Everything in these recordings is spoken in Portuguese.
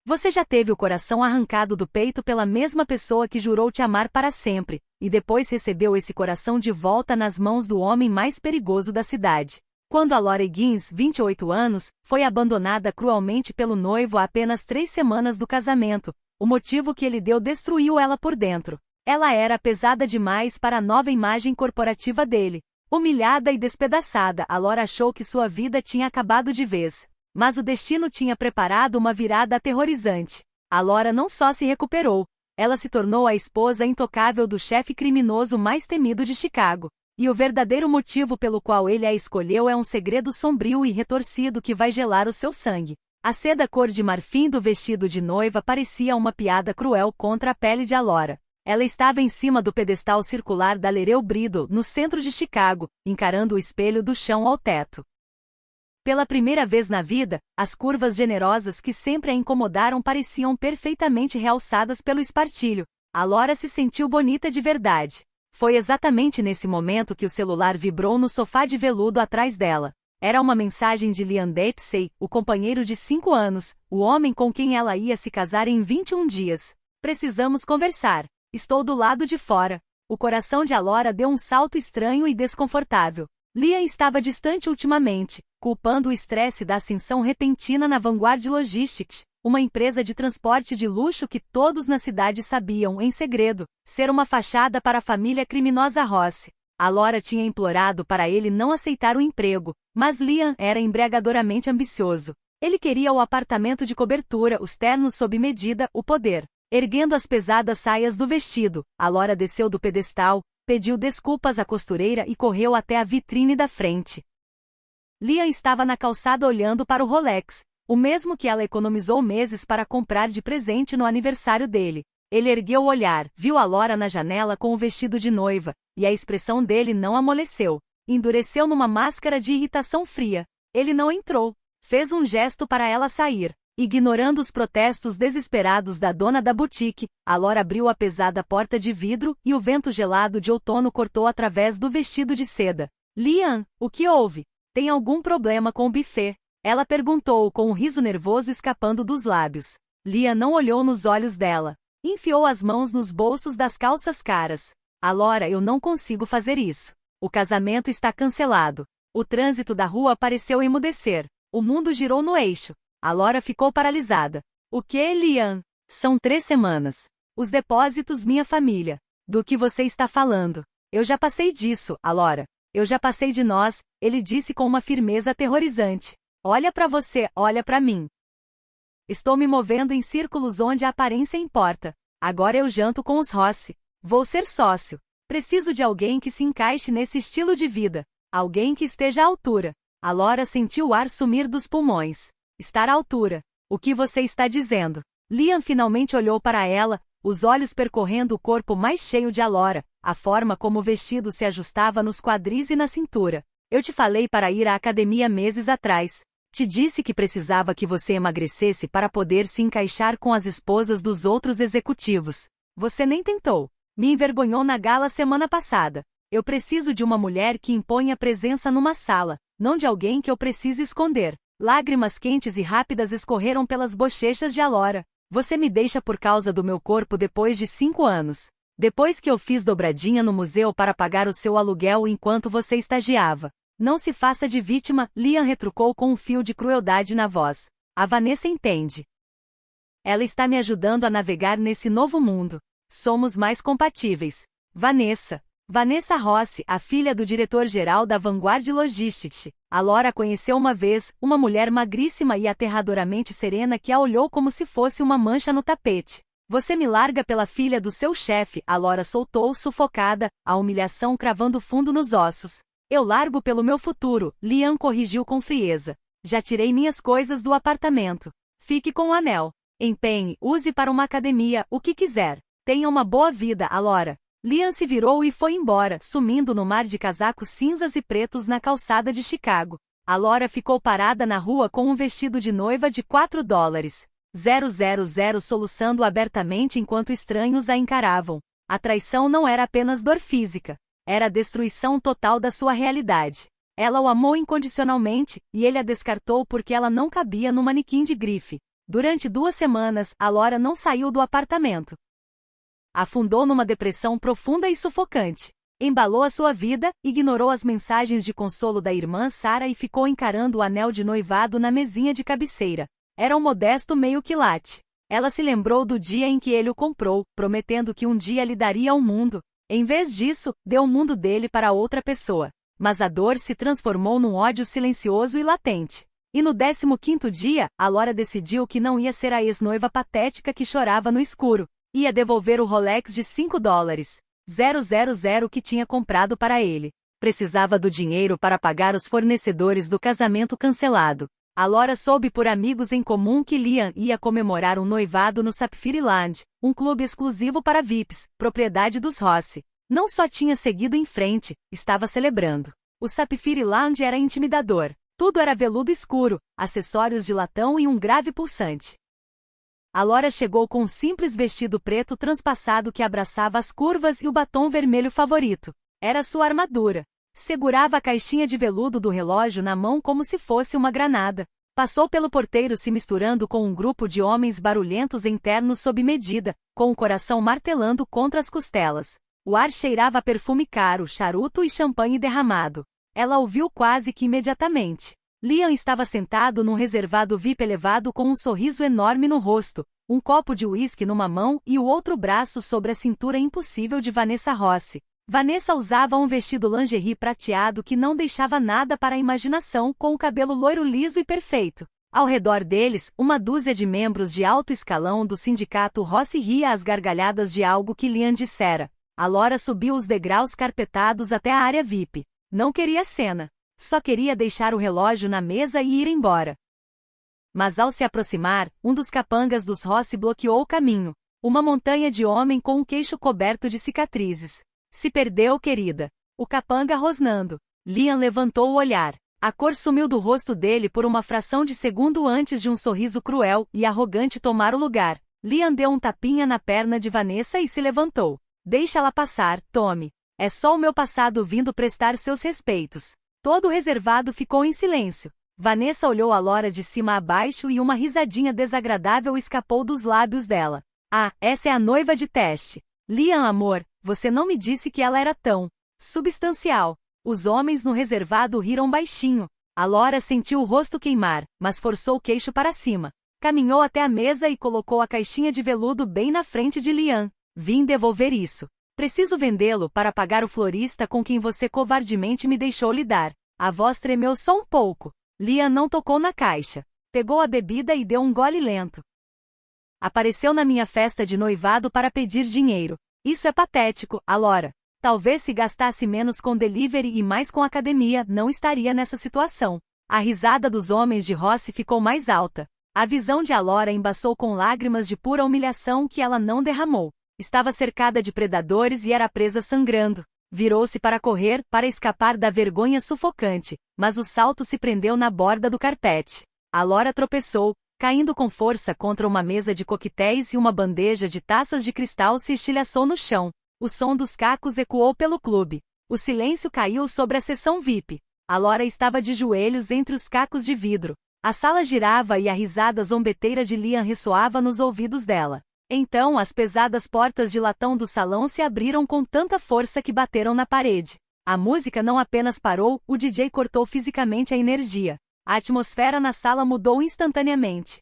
Você já teve o coração arrancado do peito pela mesma pessoa que jurou te amar para sempre, e depois recebeu esse coração de volta nas mãos do homem mais perigoso da cidade. Quando a Laura Higgins, 28 anos, foi abandonada cruelmente pelo noivo a apenas 3 semanas do casamento, o motivo que ele deu destruiu ela por dentro. Ela era pesada demais para a nova imagem corporativa dele. Humilhada e despedaçada, a Laura achou que sua vida tinha acabado de vez. Mas o destino tinha preparado uma virada aterrorizante. A Laura não só se recuperou, ela se tornou a esposa intocável do chefe criminoso mais temido de Chicago. E o verdadeiro motivo pelo qual ele a escolheu é um segredo sombrio e retorcido que vai gelar o seu sangue. A seda cor de marfim do vestido de noiva parecia uma piada cruel contra a pele de Laura. Ela estava em cima do pedestal circular da Lereu Brido, no centro de Chicago, encarando o espelho do chão ao teto. Pela primeira vez na vida, as curvas generosas que sempre a incomodaram pareciam perfeitamente realçadas pelo espartilho. A Laura se sentiu bonita de verdade. Foi exatamente nesse momento que o celular vibrou no sofá de veludo atrás dela. Era uma mensagem de Liam Dempsey, o companheiro de 5 anos, o homem com quem ela ia se casar em 21 dias. Precisamos conversar. Estou do lado de fora. O coração de Laura deu um salto estranho e desconfortável. Liam estava distante ultimamente, culpando o estresse da ascensão repentina na Vanguard Logistics, uma empresa de transporte de luxo que todos na cidade sabiam, em segredo, ser uma fachada para a família criminosa Ross. A Laura tinha implorado para ele não aceitar o emprego, mas Liam era embriagadoramente ambicioso. Ele queria o apartamento de cobertura, os ternos sob medida, o poder. Erguendo as pesadas saias do vestido, a Laura desceu do pedestal, pediu desculpas à costureira e correu até a vitrine da frente. Liam estava na calçada olhando para o Rolex, o mesmo que ela economizou meses para comprar de presente no aniversário dele. Ele ergueu o olhar, viu a Laura na janela com o vestido de noiva, e a expressão dele não amoleceu. Endureceu numa máscara de irritação fria. Ele não entrou. Fez um gesto para ela sair. Ignorando os protestos desesperados da dona da boutique, a Laura abriu a pesada porta de vidro e o vento gelado de outono cortou através do vestido de seda. Liam, o que houve? Tem algum problema com o buffet? Ela perguntou com um riso nervoso escapando dos lábios. Liam não olhou nos olhos dela. Enfiou as mãos nos bolsos das calças caras. A Laura, eu não consigo fazer isso. O casamento está cancelado. O trânsito da rua pareceu emudecer. O mundo girou no eixo. A Laura ficou paralisada. O que, Liam? São 3 semanas. Os depósitos, minha família. Do que você está falando? Eu já passei disso, a Laura. Eu já passei de nós, ele disse com uma firmeza aterrorizante. Olha para você, olha para mim. Estou me movendo em círculos onde a aparência importa. Agora eu janto com os Ross. Vou ser sócio. Preciso de alguém que se encaixe nesse estilo de vida. Alguém que esteja à altura. A Laura sentiu o ar sumir dos pulmões. Estar à altura. O que você está dizendo? Liam finalmente olhou para ela, os olhos percorrendo o corpo mais cheio de Laura, a forma como o vestido se ajustava nos quadris e na cintura. Eu te falei para ir à academia meses atrás. Te disse que precisava que você emagrecesse para poder se encaixar com as esposas dos outros executivos. Você nem tentou. Me envergonhou na gala semana passada. Eu preciso de uma mulher que imponha presença numa sala, não de alguém que eu precise esconder. Lágrimas quentes e rápidas escorreram pelas bochechas de Laura. Você me deixa por causa do meu corpo depois de 5 anos. Depois que eu fiz dobradinha no museu para pagar o seu aluguel enquanto você estagiava. Não se faça de vítima, Liam retrucou com um fio de crueldade na voz. A Vanessa entende. Ela está me ajudando a navegar nesse novo mundo. Somos mais compatíveis. Vanessa Ross, a filha do diretor-geral da Vanguard Logistics. A Laura conheceu uma vez, uma mulher magríssima e aterradoramente serena que a olhou como se fosse uma mancha no tapete. Você me larga pela filha do seu chefe, a Laura soltou sufocada, a humilhação cravando fundo nos ossos. Eu largo pelo meu futuro, Liam corrigiu com frieza. Já tirei minhas coisas do apartamento. Fique com o anel. Empenhe, use para uma academia, o que quiser. Tenha uma boa vida, a Laura. Liam se virou e foi embora, sumindo no mar de casacos cinzas e pretos na calçada de Chicago. A Laura ficou parada na rua com um vestido de noiva de $4,000 soluçando abertamente enquanto estranhos a encaravam. A traição não era apenas dor física. Era a destruição total da sua realidade. Ela o amou incondicionalmente, e ele a descartou porque ela não cabia no manequim de grife. Durante 2 semanas, a Laura não saiu do apartamento. Afundou numa depressão profunda e sufocante. Embalou a sua vida, ignorou as mensagens de consolo da irmã Sarah e ficou encarando o anel de noivado na mesinha de cabeceira. Era um modesto meio quilate. Ela se lembrou do dia em que ele o comprou, prometendo que um dia lhe daria o mundo. Em vez disso, deu o mundo dele para outra pessoa. Mas a dor se transformou num ódio silencioso e latente. E no 15º dia, a Laura decidiu que não ia ser a ex-noiva patética que chorava no escuro. Ia devolver o Rolex de $5,000 que tinha comprado para ele. Precisava do dinheiro para pagar os fornecedores do casamento cancelado. A Laura soube por amigos em comum que Liam ia comemorar um noivado no Sapphire Lounge, um clube exclusivo para VIPs, propriedade dos Rossi. Não só tinha seguido em frente, estava celebrando. O Sapphire Lounge era intimidador. Tudo era veludo escuro, acessórios de latão e um grave pulsante. A Laura chegou com um simples vestido preto transpassado que abraçava as curvas e o batom vermelho favorito. Era sua armadura. Segurava a caixinha de veludo do relógio na mão como se fosse uma granada. Passou pelo porteiro se misturando com um grupo de homens barulhentos em ternos sob medida, com o coração martelando contra as costelas. O ar cheirava a perfume caro, charuto e champanhe derramado. Ela o viu quase que imediatamente. Liam estava sentado num reservado VIP elevado com um sorriso enorme no rosto, um copo de uísque numa mão e o outro braço sobre a cintura impossível de Vanessa Rossi. Vanessa usava um vestido lingerie prateado que não deixava nada para a imaginação, com o cabelo loiro liso e perfeito. Ao redor deles, uma dúzia de membros de alto escalão do sindicato Rossi ria às gargalhadas de algo que Liam dissera. A Laura subiu os degraus carpetados até a área VIP. Não queria cena. Só queria deixar o relógio na mesa e ir embora. Mas ao se aproximar, um dos capangas dos Rossi bloqueou o caminho. Uma montanha de homem com um queixo coberto de cicatrizes. Se perdeu, querida. O capanga rosnando. Liam levantou o olhar. A cor sumiu do rosto dele por uma fração de segundo antes de um sorriso cruel e arrogante tomar o lugar. Liam deu um tapinha na perna de Vanessa e se levantou. Deixa-la passar, Tommy. É só o meu passado vindo prestar seus respeitos. Todo o reservado ficou em silêncio. Vanessa olhou a Laura de cima a baixo e uma risadinha desagradável escapou dos lábios dela. Ah, essa é a noiva de teste. Liam, amor, você não me disse que ela era tão substancial. Os homens no reservado riram baixinho. A Laura sentiu o rosto queimar, mas forçou o queixo para cima. Caminhou até a mesa e colocou a caixinha de veludo bem na frente de Liam. Vim devolver isso. Preciso vendê-lo para pagar o florista com quem você covardemente me deixou lidar. A voz tremeu só um pouco. Liam não tocou na caixa. Pegou a bebida e deu um gole lento. Apareceu na minha festa de noivado para pedir dinheiro. Isso é patético, a Laura. Talvez se gastasse menos com delivery e mais com academia, não estaria nessa situação. A risada dos homens de Rossi ficou mais alta. A visão de Laura embaçou com lágrimas de pura humilhação que ela não derramou. Estava cercada de predadores e era presa sangrando. Virou-se para correr, para escapar da vergonha sufocante, mas o salto se prendeu na borda do carpete. A Laura tropeçou, caindo com força contra uma mesa de coquetéis e uma bandeja de taças de cristal se estilhaçou no chão. O som dos cacos ecoou pelo clube. O silêncio caiu sobre a seção VIP. A Laura estava de joelhos entre os cacos de vidro. A sala girava e a risada zombeteira de Liam ressoava nos ouvidos dela. Então as pesadas portas de latão do salão se abriram com tanta força que bateram na parede. A música não apenas parou, o DJ cortou fisicamente a energia. A atmosfera na sala mudou instantaneamente.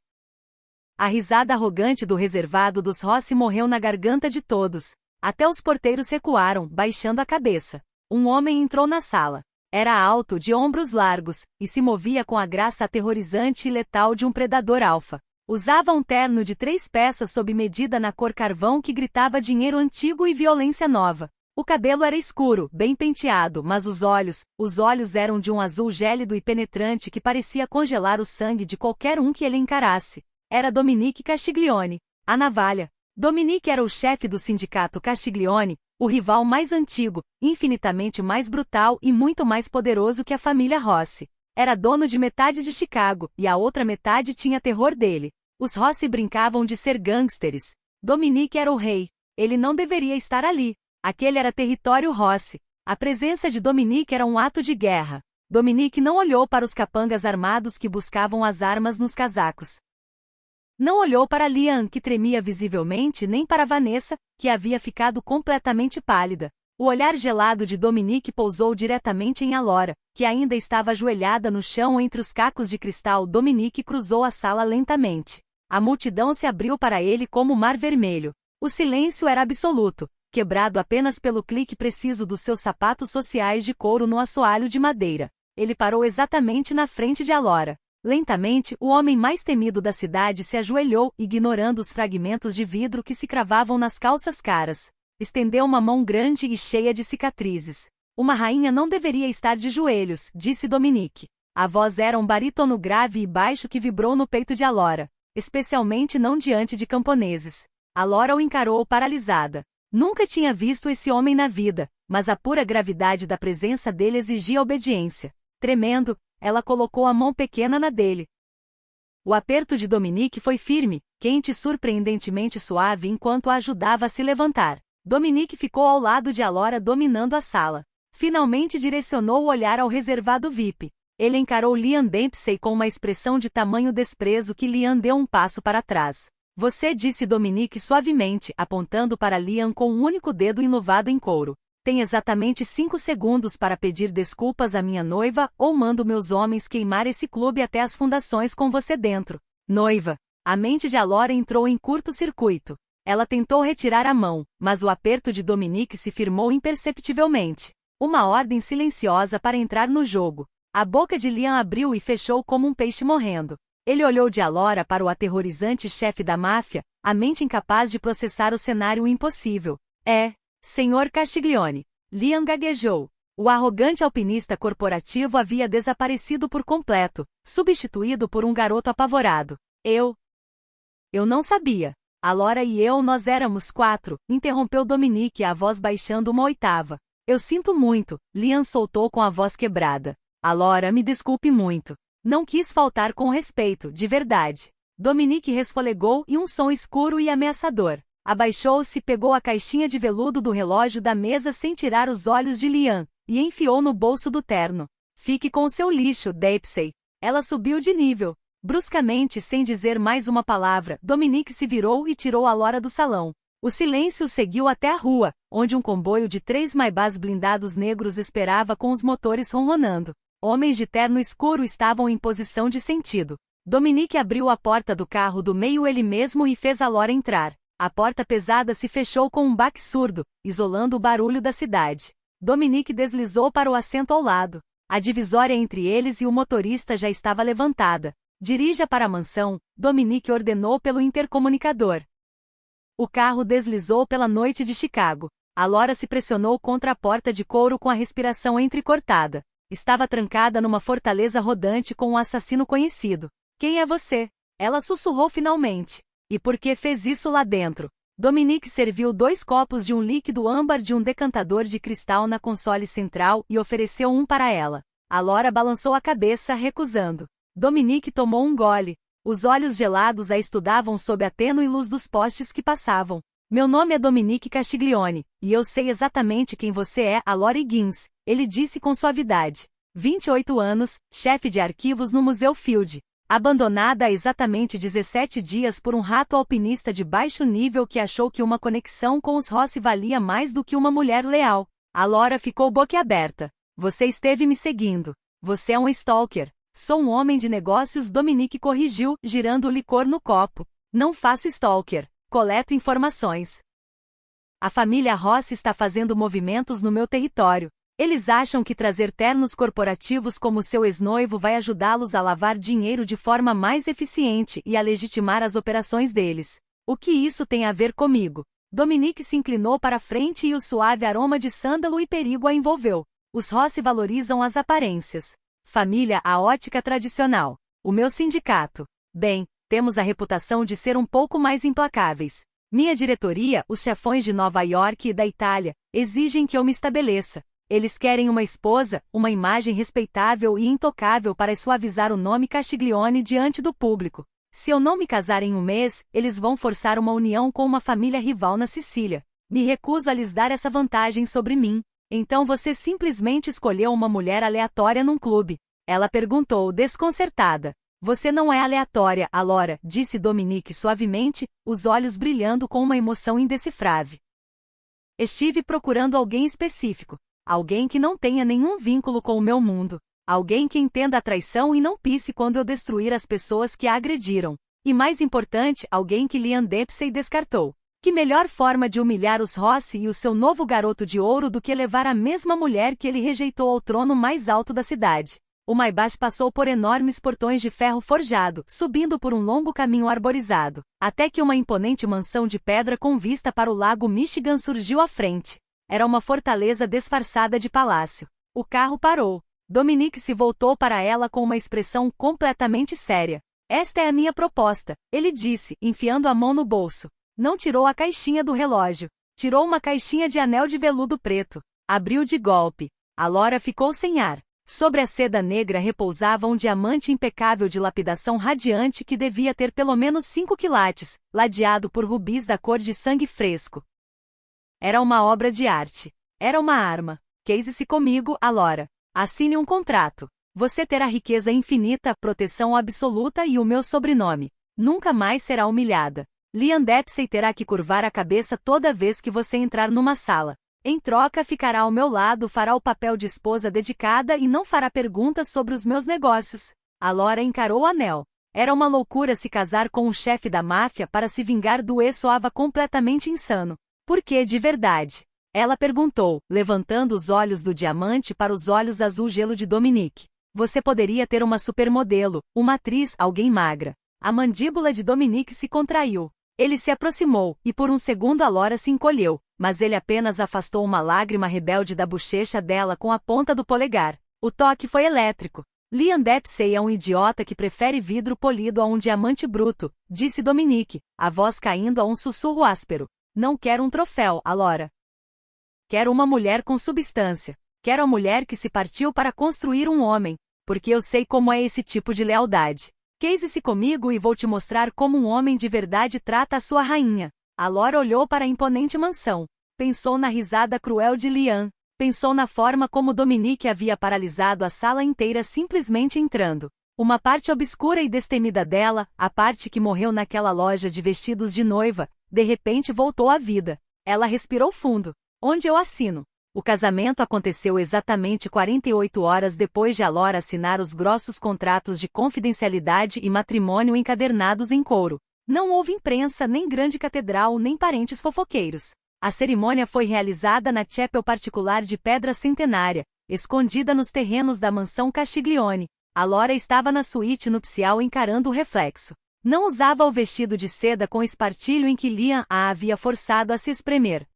A risada arrogante do reservado dos Rossi morreu na garganta de todos. Até os porteiros recuaram, baixando a cabeça. Um homem entrou na sala. Era alto, de ombros largos, e se movia com a graça aterrorizante e letal de um predador alfa. Usava um terno de 3 peças sob medida na cor carvão que gritava dinheiro antigo e violência nova. O cabelo era escuro, bem penteado, mas os olhos eram de um azul gélido e penetrante que parecia congelar o sangue de qualquer um que ele encarasse. Era Dominique Castiglione, a navalha. Dominique era o chefe do sindicato Castiglione, o rival mais antigo, infinitamente mais brutal e muito mais poderoso que a família Rossi. Era dono de metade de Chicago, e a outra metade tinha terror dele. Os Rossi brincavam de ser gangsters. Dominique era o rei. Ele não deveria estar ali. Aquele era território Rossi. A presença de Dominique era um ato de guerra. Dominique não olhou para os capangas armados que buscavam as armas nos casacos. Não olhou para Liam, que tremia visivelmente, nem para Vanessa, que havia ficado completamente pálida. O olhar gelado de Dominique pousou diretamente em Alora, que ainda estava ajoelhada no chão entre os cacos de cristal. Dominique cruzou a sala lentamente. A multidão se abriu para ele como mar vermelho. O silêncio era absoluto, quebrado apenas pelo clique preciso dos seus sapatos sociais de couro no assoalho de madeira. Ele parou exatamente na frente de Alora. Lentamente, o homem mais temido da cidade se ajoelhou, ignorando os fragmentos de vidro que se cravavam nas calças caras. Estendeu uma mão grande e cheia de cicatrizes. Uma rainha não deveria estar de joelhos, disse Dominique. A voz era um barítono grave e baixo que vibrou no peito de Alora, especialmente não diante de camponeses. Alora o encarou paralisada. Nunca tinha visto esse homem na vida, mas a pura gravidade da presença dele exigia obediência. Tremendo, ela colocou a mão pequena na dele. O aperto de Dominique foi firme, quente e surpreendentemente suave enquanto a ajudava a se levantar. Dominique ficou ao lado de Alora dominando a sala. Finalmente direcionou o olhar ao reservado VIP. Ele encarou Liam Dempsey com uma expressão de tamanho desprezo que Liam deu um passo para trás. Você, disse Dominique suavemente, apontando para Liam com um único dedo enluvado em couro. Tem exatamente 5 segundos para pedir desculpas à minha noiva, ou mando meus homens queimar esse clube até as fundações com você dentro. Noiva. A mente de Alora entrou em curto-circuito. Ela tentou retirar a mão, mas o aperto de Dominique se firmou imperceptivelmente. Uma ordem silenciosa para entrar no jogo. A boca de Liam abriu e fechou como um peixe morrendo. Ele olhou de Alora para o aterrorizante chefe da máfia, a mente incapaz de processar o cenário impossível. Senhor Castiglione. Liam gaguejou. O arrogante alpinista corporativo havia desaparecido por completo, substituído por um garoto apavorado. Eu não sabia. Alora e nós éramos 4, interrompeu Dominique, a voz baixando uma oitava. Eu sinto muito, Liam soltou com a voz quebrada. Alora, me desculpe muito. Não quis faltar com respeito, de verdade. Dominique resfolegou e um som escuro e ameaçador. Abaixou-se, pegou a caixinha de veludo do relógio da mesa sem tirar os olhos de Liam, e enfiou no bolso do terno. Fique com o seu lixo, Dempsey. Ela subiu de nível. Bruscamente, sem dizer mais uma palavra, Dominique se virou e tirou Alora do salão. O silêncio seguiu até a rua, onde um comboio de 3 Maybachs blindados negros esperava com os motores ronronando. Homens de terno escuro estavam em posição de sentido. Dominique abriu a porta do carro do meio ele mesmo e fez Alora entrar. A porta pesada se fechou com um baque surdo, isolando o barulho da cidade. Dominique deslizou para o assento ao lado. A divisória entre eles e o motorista já estava levantada. Dirija para a mansão, Dominique ordenou pelo intercomunicador. O carro deslizou pela noite de Chicago. Alora se pressionou contra a porta de couro com a respiração entrecortada. Estava trancada numa fortaleza rodante com um assassino conhecido. Quem é você? Ela sussurrou finalmente. E por que fez isso lá dentro? Dominique serviu 2 copos de um líquido âmbar de um decantador de cristal na console central e ofereceu um para ela. Alora balançou a cabeça, recusando. Dominique tomou um gole. Os olhos gelados a estudavam sob a tênue luz dos postes que passavam. Meu nome é Dominique Castiglione, e eu sei exatamente quem você é, Alora Higgins, ele disse com suavidade. 28 anos, chefe de arquivos no Museu Field. Abandonada há exatamente 17 dias por um rato alpinista de baixo nível que achou que uma conexão com os Rossi valia mais do que uma mulher leal. Alora ficou boquiaberta. Você esteve me seguindo. Você é um stalker. Sou um homem de negócios, Dominique corrigiu, girando o licor no copo. Não faço stalker. Coleto informações. A família Rossi está fazendo movimentos no meu território. Eles acham que trazer ternos corporativos como seu ex-noivo vai ajudá-los a lavar dinheiro de forma mais eficiente e a legitimar as operações deles. O que isso tem a ver comigo? Dominique se inclinou para a frente e o suave aroma de sândalo e perigo a envolveu. Os Rossi valorizam as aparências. Família, a ótica tradicional. O meu sindicato. Bem, temos a reputação de ser um pouco mais implacáveis. Minha diretoria, os chefões de Nova York e da Itália, exigem que eu me estabeleça. Eles querem uma esposa, uma imagem respeitável e intocável para suavizar o nome Castiglione diante do público. Se eu não me casar em um mês, eles vão forçar uma união com uma família rival na Sicília. Me recuso a lhes dar essa vantagem sobre mim. Então você simplesmente escolheu uma mulher aleatória num clube. Ela perguntou, desconcertada. Você não é aleatória, Alora, disse Dominique suavemente, os olhos brilhando com uma emoção indecifrável. Estive procurando alguém específico. Alguém que não tenha nenhum vínculo com o meu mundo. Alguém que entenda a traição e não pisse quando eu destruir as pessoas que a agrediram. E mais importante, alguém que Liam Dempsey descartou. Que melhor forma de humilhar os Rossi e o seu novo garoto de ouro do que levar a mesma mulher que ele rejeitou ao trono mais alto da cidade. O Maybach passou por enormes portões de ferro forjado, subindo por um longo caminho arborizado, até que uma imponente mansão de pedra com vista para o lago Michigan surgiu à frente. Era uma fortaleza disfarçada de palácio. O carro parou. Dominique se voltou para ela com uma expressão completamente séria. Esta é a minha proposta, ele disse, enfiando a mão no bolso. Não tirou a caixinha do relógio. Tirou uma caixinha de anel de veludo preto. Abriu de golpe. Alora ficou sem ar. Sobre a seda negra repousava um diamante impecável de lapidação radiante que devia ter pelo menos 5 quilates, ladeado por rubis da cor de sangue fresco. Era uma obra de arte. Era uma arma. Case-se comigo, Alora. Assine um contrato. Você terá riqueza infinita, proteção absoluta e o meu sobrenome. Nunca mais será humilhada. Liam Dempsey terá que curvar a cabeça toda vez que você entrar numa sala. Em troca ficará ao meu lado, fará o papel de esposa dedicada e não fará perguntas sobre os meus negócios. Alora encarou o anel. Era uma loucura se casar com um chefe da máfia para se vingar do ex, soava completamente insano. Por que de verdade? Ela perguntou, levantando os olhos do diamante para os olhos azul gelo de Dominique. Você poderia ter uma supermodelo, uma atriz, alguém magra. A mandíbula de Dominique se contraiu. Ele se aproximou, e por um segundo Alora se encolheu, mas ele apenas afastou uma lágrima rebelde da bochecha dela com a ponta do polegar. O toque foi elétrico. Liam Dempsey é um idiota que prefere vidro polido a um diamante bruto, disse Dominique, a voz caindo a um sussurro áspero. Não quero um troféu, Alora. Quero uma mulher com substância. Quero a mulher que se partiu para construir um homem, porque eu sei como é esse tipo de lealdade. Case-se comigo e vou te mostrar como um homem de verdade trata a sua rainha. Alora olhou para a imponente mansão. Pensou na risada cruel de Liam. Pensou na forma como Dominique havia paralisado a sala inteira simplesmente entrando. Uma parte obscura e destemida dela, a parte que morreu naquela loja de vestidos de noiva, de repente voltou à vida. Ela respirou fundo. Onde eu assino? O casamento aconteceu exatamente 48 horas depois de Alora assinar os grossos contratos de confidencialidade e matrimônio encadernados em couro. Não houve imprensa, nem grande catedral, nem parentes fofoqueiros. A cerimônia foi realizada na chapel particular de pedra centenária, escondida nos terrenos da mansão Castiglione. Alora estava na suíte nupcial encarando o reflexo. Não usava o vestido de seda com espartilho em que Liam a havia forçado a se espremer.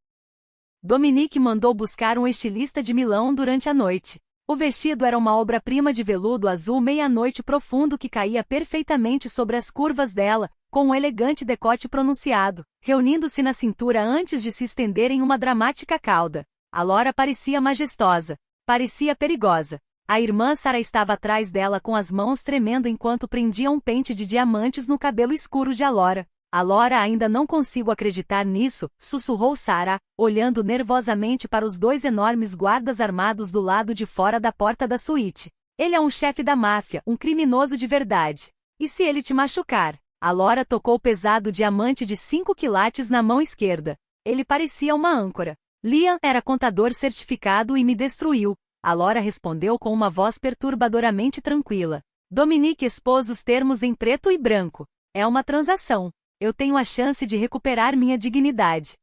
Dominique mandou buscar um estilista de Milão durante a noite. O vestido era uma obra-prima de veludo azul meia-noite profundo que caía perfeitamente sobre as curvas dela, com um elegante decote pronunciado, reunindo-se na cintura antes de se estender em uma dramática cauda. Alora parecia majestosa. Parecia perigosa. A irmã Sarah estava atrás dela com as mãos tremendo enquanto prendia um pente de diamantes no cabelo escuro de Alora. Alora, ainda não consigo acreditar nisso, sussurrou Sarah, olhando nervosamente para os dois enormes guardas armados do lado de fora da porta da suíte. Ele é um chefe da máfia, um criminoso de verdade. E se ele te machucar? Alora tocou o pesado diamante de 5 quilates na mão esquerda. Ele parecia uma âncora. Liam era contador certificado e me destruiu. Alora respondeu com uma voz perturbadoramente tranquila. Dominique expôs os termos em preto e branco. É uma transação. Eu tenho a chance de recuperar minha dignidade.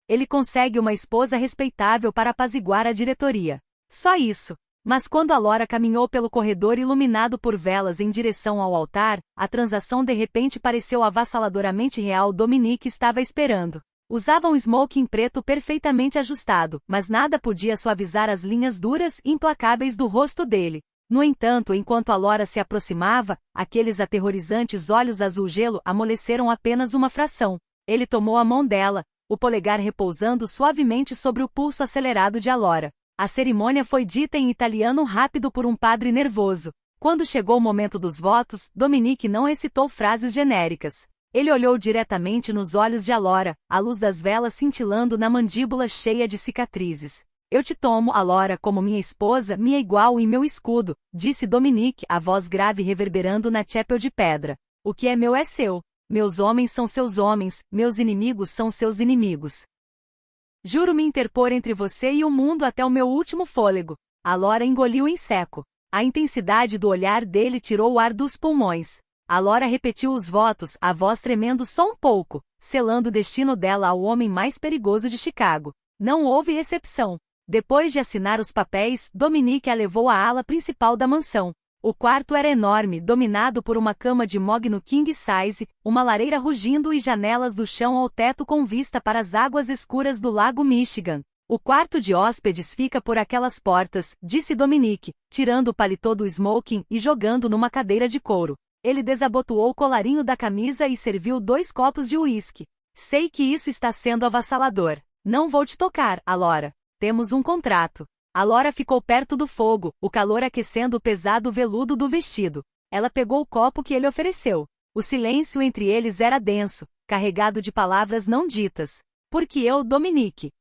Ele consegue uma esposa respeitável para apaziguar a diretoria. Só isso. Mas quando Alora caminhou pelo corredor iluminado por velas em direção ao altar, a transação de repente pareceu avassaladoramente real. Dominique estava esperando. Usava um smoking preto perfeitamente ajustado, mas nada podia suavizar as linhas duras e implacáveis do rosto dele. No entanto, enquanto Alora se aproximava, aqueles aterrorizantes olhos azul gelo amoleceram apenas uma fração. Ele tomou a mão dela, o polegar repousando suavemente sobre o pulso acelerado de Alora. A cerimônia foi dita em italiano rápido por um padre nervoso. Quando chegou o momento dos votos, Dominique não recitou frases genéricas. Ele olhou diretamente nos olhos de Alora, a luz das velas cintilando na mandíbula cheia de cicatrizes. Eu te tomo, Alora, como minha esposa, minha igual e meu escudo, disse Dominique, a voz grave reverberando na chapel de pedra. O que é meu é seu. Meus homens são seus homens, meus inimigos são seus inimigos. Juro me interpor entre você e o mundo até o meu último fôlego. Alora engoliu em seco. A intensidade do olhar dele tirou o ar dos pulmões. Alora repetiu os votos, a voz tremendo só um pouco, selando o destino dela ao homem mais perigoso de Chicago. Não houve exceção. Depois de assinar os papéis, Dominique a levou à ala principal da mansão. O quarto era enorme, dominado por uma cama de mogno king size, uma lareira rugindo e janelas do chão ao teto com vista para as águas escuras do lago Michigan. O quarto de hóspedes fica por aquelas portas, disse Dominique, tirando o paletó do smoking e jogando numa cadeira de couro. Ele desabotoou o colarinho da camisa e serviu 2 copos de uísque. Sei que isso está sendo avassalador. Não vou te tocar, Alora. Temos um contrato. Alora ficou perto do fogo, o calor aquecendo o pesado veludo do vestido. Ela pegou o copo que ele ofereceu. O silêncio entre eles era denso, carregado de palavras não ditas. Por que eu, Dominique?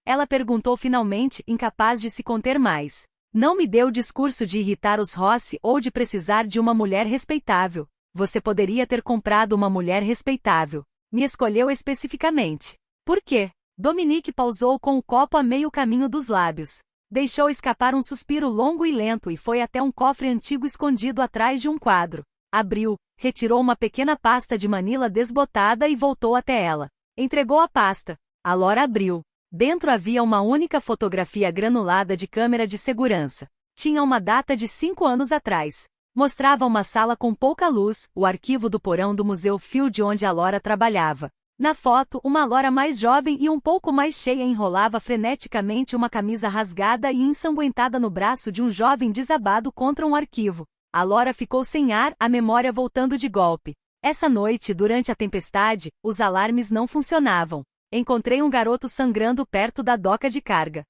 Ela perguntou finalmente, incapaz de se conter mais. Não me deu o discurso de irritar os Rossi ou de precisar de uma mulher respeitável. Você poderia ter comprado uma mulher respeitável. Me escolheu especificamente. Por quê? Dominique pausou com o copo a meio caminho dos lábios. Deixou escapar um suspiro longo e lento e foi até um cofre antigo escondido atrás de um quadro. Abriu, retirou uma pequena pasta de manila desbotada e voltou até ela. Entregou a pasta. Alora abriu. Dentro havia uma única fotografia granulada de câmera de segurança. Tinha uma data de 5 anos atrás. Mostrava uma sala com pouca luz, o arquivo do porão do Museu Field onde Alora trabalhava. Na foto, uma Alora mais jovem e um pouco mais cheia enrolava freneticamente uma camisa rasgada e ensanguentada no braço de um jovem desabado contra um arquivo. Alora ficou sem ar, a memória voltando de golpe. Essa noite, durante a tempestade, os alarmes não funcionavam. Encontrei um garoto sangrando perto da doca de carga.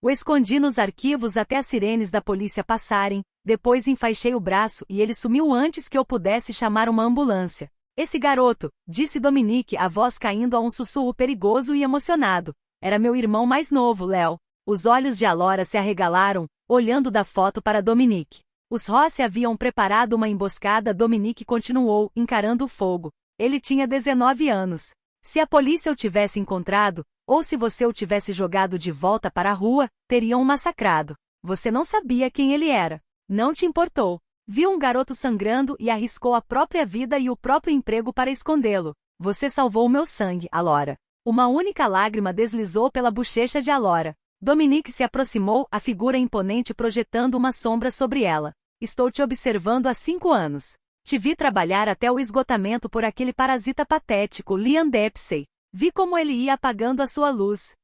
O escondi nos arquivos até as sirenes da polícia passarem, depois enfaixei o braço e ele sumiu antes que eu pudesse chamar uma ambulância. Esse garoto, disse Dominique, a voz caindo a um sussurro perigoso e emocionado. Era meu irmão mais novo, Léo. Os olhos de Alora se arregalaram, olhando da foto para Dominique. Os Rossi haviam preparado uma emboscada. Dominique continuou, encarando o fogo. Ele tinha 19 anos. Se a polícia o tivesse encontrado, ou se você o tivesse jogado de volta para a rua, teriam o massacrado. Você não sabia quem ele era. Não te importou. Viu um garoto sangrando e arriscou a própria vida e o próprio emprego para escondê-lo. Você salvou o meu sangue, Alora. Uma única lágrima deslizou pela bochecha de Alora. Dominique se aproximou, a figura imponente projetando uma sombra sobre ela. Estou te observando há 5 anos. Te vi trabalhar até o esgotamento por aquele parasita patético, Liam Dempsey. Vi como ele ia apagando a sua luz.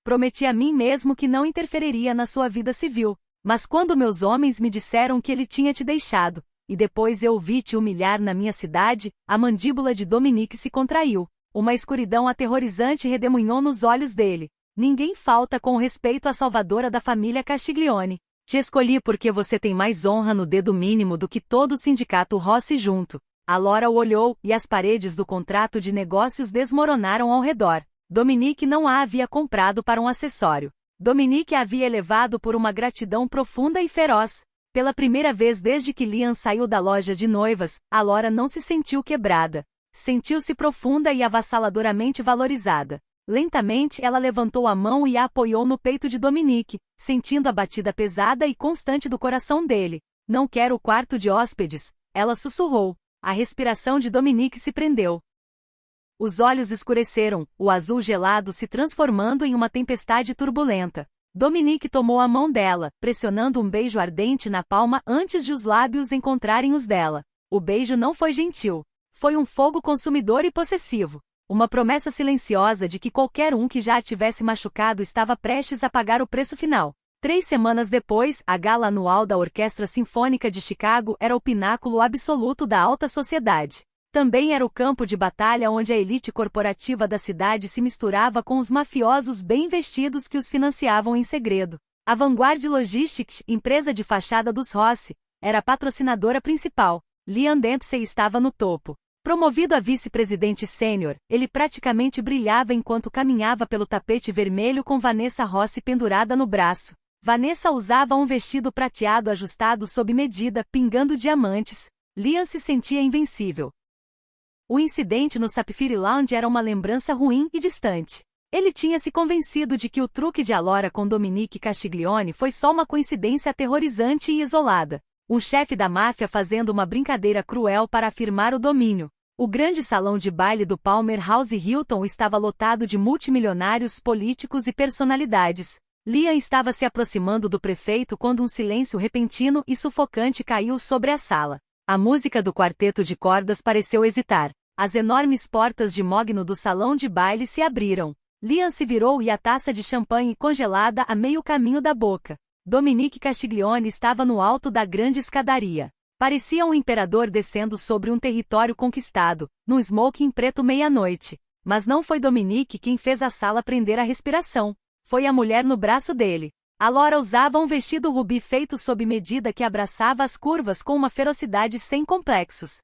Prometi a mim mesmo que não interferiria na sua vida civil. Mas quando meus homens me disseram que ele tinha te deixado, e depois eu vi te humilhar na minha cidade, a mandíbula de Dominique se contraiu. Uma escuridão aterrorizante redemoinhou nos olhos dele. Ninguém falta com respeito à salvadora da família Castiglione. Te escolhi porque você tem mais honra no dedo mínimo do que todo o sindicato Rossi junto. Alora o olhou, e as paredes do contrato de negócios desmoronaram ao redor. Dominique não a havia comprado para um acessório. Dominique a havia elevado por uma gratidão profunda e feroz. Pela primeira vez desde que Liam saiu da loja de noivas, Alora não se sentiu quebrada. Sentiu-se profunda e avassaladoramente valorizada. Lentamente ela levantou a mão e a apoiou no peito de Dominique, sentindo a batida pesada e constante do coração dele. Não quero o quarto de hóspedes, ela sussurrou. A respiração de Dominique se prendeu. Os olhos escureceram, o azul gelado se transformando em uma tempestade turbulenta. Dominique tomou a mão dela, pressionando um beijo ardente na palma antes de os lábios encontrarem os dela. O beijo não foi gentil. Foi um fogo consumidor e possessivo. Uma promessa silenciosa de que qualquer um que já a tivesse machucado estava prestes a pagar o preço final. 3 semanas depois, a gala anual da Orquestra Sinfônica de Chicago era o pináculo absoluto da alta sociedade. Também era o campo de batalha onde a elite corporativa da cidade se misturava com os mafiosos bem vestidos que os financiavam em segredo. A Vanguard Logistics, empresa de fachada dos Rossi, era a patrocinadora principal. Liam Dempsey estava no topo. Promovido a vice-presidente sênior, ele praticamente brilhava enquanto caminhava pelo tapete vermelho com Vanessa Rossi pendurada no braço. Vanessa usava um vestido prateado ajustado sob medida, pingando diamantes. Liam se sentia invencível. O incidente no Sapphire Lounge era uma lembrança ruim e distante. Ele tinha se convencido de que o truque de Alora com Dominique Castiglione foi só uma coincidência aterrorizante e isolada. Um chefe da máfia fazendo uma brincadeira cruel para afirmar o domínio. O grande salão de baile do Palmer House Hilton estava lotado de multimilionários, políticos e personalidades. Liam estava se aproximando do prefeito quando um silêncio repentino e sufocante caiu sobre a sala. A música do quarteto de cordas pareceu hesitar. As enormes portas de mogno do salão de baile se abriram. Liam se virou e a taça de champanhe congelada a meio caminho da boca. Dominique Castiglione estava no alto da grande escadaria. Parecia um imperador descendo sobre um território conquistado, num smoking preto meia-noite. Mas não foi Dominique quem fez a sala prender a respiração. Foi a mulher no braço dele. Alora usava um vestido rubi feito sob medida que abraçava as curvas com uma ferocidade sem complexos.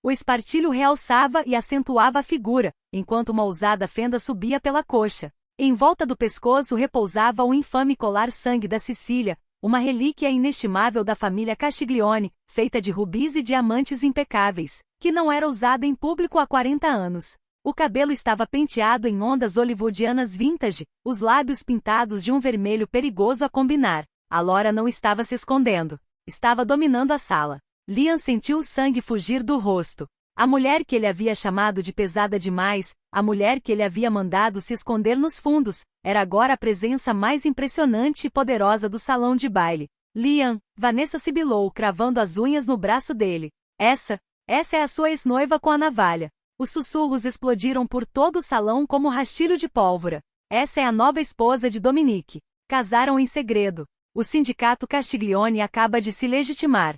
O espartilho realçava e acentuava a figura, enquanto uma ousada fenda subia pela coxa. Em volta do pescoço repousava o infame colar sangue da Sicília, uma relíquia inestimável da família Castiglione, feita de rubis e diamantes impecáveis, que não era usada em público há 40 anos. O cabelo estava penteado em ondas hollywoodianas vintage, os lábios pintados de um vermelho perigoso a combinar. Alora não estava se escondendo. Estava dominando a sala. Liam sentiu o sangue fugir do rosto. A mulher que ele havia chamado de pesada demais, a mulher que ele havia mandado se esconder nos fundos, era agora a presença mais impressionante e poderosa do salão de baile. Liam, Vanessa sibilou, cravando as unhas no braço dele. Essa é a sua ex-noiva com a navalha. Os sussurros explodiram por todo o salão como rastilho de pólvora. Essa é a nova esposa de Dominique. Casaram em segredo. O sindicato Castiglione acaba de se legitimar.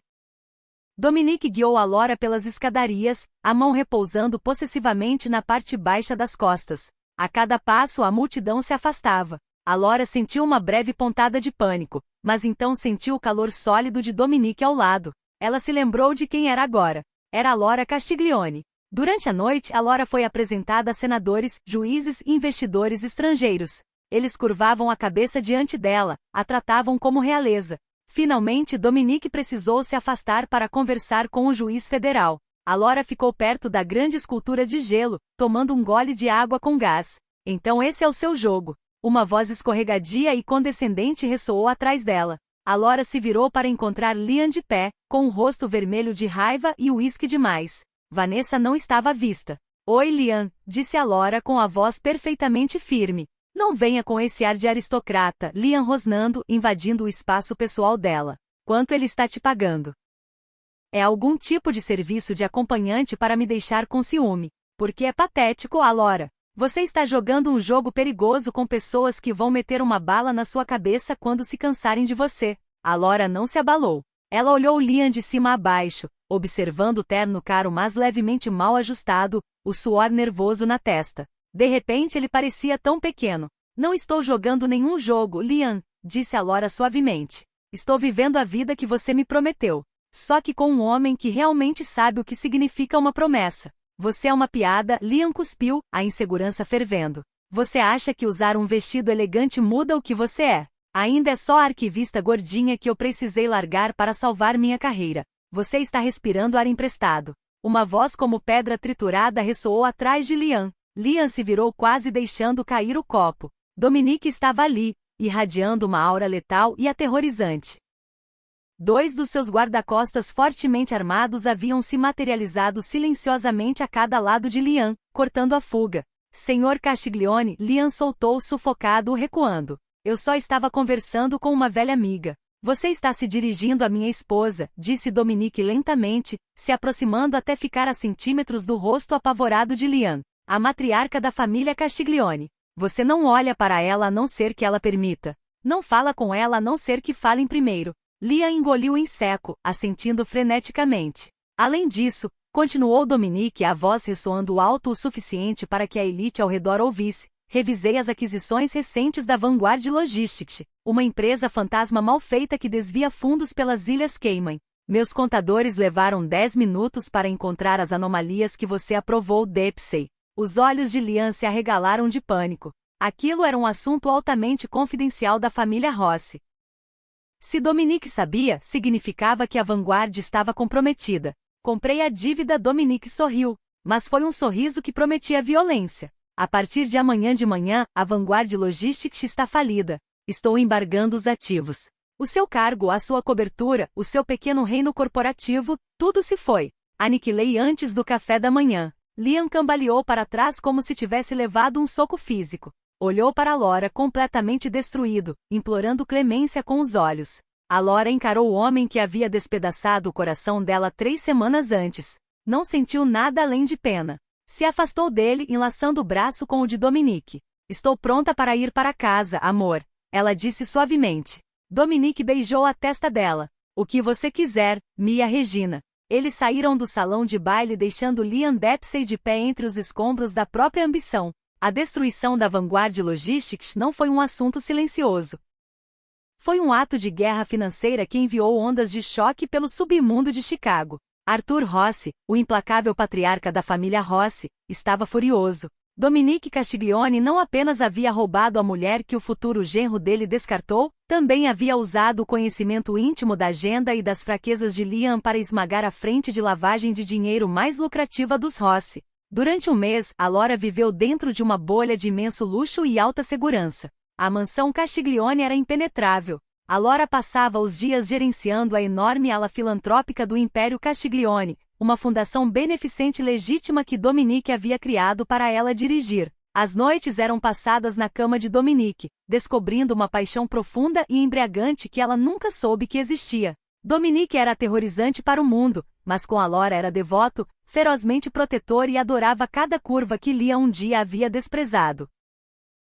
Dominique guiou Alora pelas escadarias, a mão repousando possessivamente na parte baixa das costas. A cada passo a multidão se afastava. Alora sentiu uma breve pontada de pânico, mas então sentiu o calor sólido de Dominique ao lado. Ela se lembrou de quem era agora. Era Alora Castiglione. Durante a noite, Alora foi apresentada a senadores, juízes e investidores estrangeiros. Eles curvavam a cabeça diante dela, a tratavam como realeza. Finalmente Dominique precisou se afastar para conversar com o juiz federal. Alora ficou perto da grande escultura de gelo, tomando um gole de água com gás. Então esse é o seu jogo. Uma voz escorregadia e condescendente ressoou atrás dela. Alora se virou para encontrar Liam de pé, com o rosto vermelho de raiva e o uísque demais. Vanessa não estava à vista. Oi Liam, disse Alora com a voz perfeitamente firme. Não venha com esse ar de aristocrata, Liam rosnando, invadindo o espaço pessoal dela. Quanto ele está te pagando? É algum tipo de serviço de acompanhante para me deixar com ciúme. Porque é patético, Alora. Você está jogando um jogo perigoso com pessoas que vão meter uma bala na sua cabeça quando se cansarem de você. Alora não se abalou. Ela olhou Liam de cima a baixo, observando o terno caro mas levemente mal ajustado, o suor nervoso na testa. De repente ele parecia tão pequeno. Não estou jogando nenhum jogo, Liam, disse Alora suavemente. Estou vivendo a vida que você me prometeu. Só que com um homem que realmente sabe o que significa uma promessa. Você é uma piada, Liam cuspiu, a insegurança fervendo. Você acha que usar um vestido elegante muda o que você é? Ainda é só a arquivista gordinha que eu precisei largar para salvar minha carreira. Você está respirando ar emprestado. Uma voz como pedra triturada ressoou atrás de Liam. Liam se virou quase deixando cair o copo. Dominique estava ali, irradiando uma aura letal e aterrorizante. 2 dos seus guarda-costas fortemente armados haviam se materializado silenciosamente a cada lado de Liam, cortando a fuga. Senhor Castiglione, Liam soltou sufocado recuando. Eu só estava conversando com uma velha amiga. Você está se dirigindo à minha esposa, disse Dominique lentamente, se aproximando até ficar a centímetros do rosto apavorado de Liam. A matriarca da família Castiglione. Você não olha para ela a não ser que ela permita. Não fala com ela a não ser que falem primeiro. Liam engoliu em seco, assentindo freneticamente. Além disso, continuou Dominique, a voz ressoando alto o suficiente para que a elite ao redor ouvisse, revisei as aquisições recentes da Vanguard Logistics, uma empresa fantasma mal feita que desvia fundos pelas Ilhas Cayman. Meus contadores levaram 10 minutos para encontrar as anomalias que você aprovou, Dempsey. Os olhos de Liam se arregalaram de pânico. Aquilo era um assunto altamente confidencial da família Rossi. Se Dominique sabia, significava que a Vanguard estava comprometida. Comprei a dívida, Dominique sorriu, mas foi um sorriso que prometia violência. A partir de amanhã de manhã, a Vanguard Logistics está falida. Estou embargando os ativos. O seu cargo, a sua cobertura, o seu pequeno reino corporativo, tudo se foi. Aniquilei antes do café da manhã. Liam cambaleou para trás como se tivesse levado um soco físico. Olhou para Laura completamente destruído, implorando clemência com os olhos. A Laura encarou o homem que havia despedaçado o coração dela 3 semanas antes. Não sentiu nada além de pena. Se afastou dele, enlaçando o braço com o de Dominique. Estou pronta para ir para casa, amor. Ela disse suavemente. Dominique beijou a testa dela. O que você quiser, Mia Regina. Eles saíram do salão de baile deixando Liam Dempsey de pé entre os escombros da própria ambição. A destruição da Vanguard Logistics não foi um assunto silencioso. Foi um ato de guerra financeira que enviou ondas de choque pelo submundo de Chicago. Arthur Rossi, o implacável patriarca da família Rossi, estava furioso. Dominique Castiglione não apenas havia roubado a mulher que o futuro genro dele descartou, também havia usado o conhecimento íntimo da agenda e das fraquezas de Liam para esmagar a frente de lavagem de dinheiro mais lucrativa dos Rossi. Durante um mês, a Laura viveu dentro de uma bolha de imenso luxo e alta segurança. A mansão Castiglione era impenetrável. A Laura passava os dias gerenciando a enorme ala filantrópica do Império Castiglione, uma fundação beneficente legítima que Dominique havia criado para ela dirigir. As noites eram passadas na cama de Dominique, descobrindo uma paixão profunda e embriagante que ela nunca soube que existia. Dominique era aterrorizante para o mundo, mas com a Laura era devoto, ferozmente protetor e adorava cada curva que Liam um dia havia desprezado.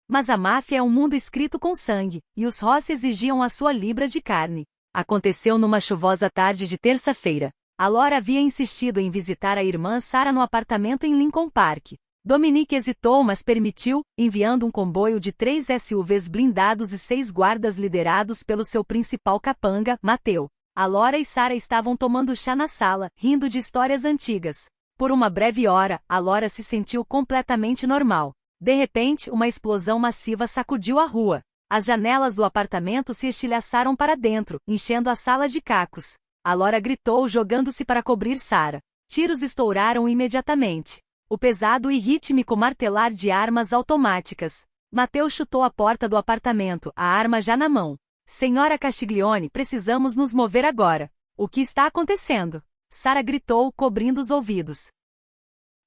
Mas a máfia é um mundo escrito com sangue, e os Rossi exigiam a sua libra de carne. Aconteceu numa chuvosa tarde de terça-feira. A Laura havia insistido em visitar a irmã Sarah no apartamento em Lincoln Park. Dominique hesitou, mas permitiu, enviando um comboio de 3 SUVs blindados e 6 guardas liderados pelo seu principal capanga, Mateu. A Laura e Sarah estavam tomando chá na sala, rindo de histórias antigas. Por uma breve hora, a Laura se sentiu completamente normal. De repente, uma explosão massiva sacudiu a rua. As janelas do apartamento se estilhaçaram para dentro, enchendo a sala de cacos. A Laura gritou, jogando-se para cobrir Sarah. Tiros estouraram imediatamente. O pesado e rítmico martelar de armas automáticas. Mateu chutou a porta do apartamento, a arma já na mão. Senhora Castiglione, precisamos nos mover agora. O que está acontecendo? Sarah gritou, cobrindo os ouvidos.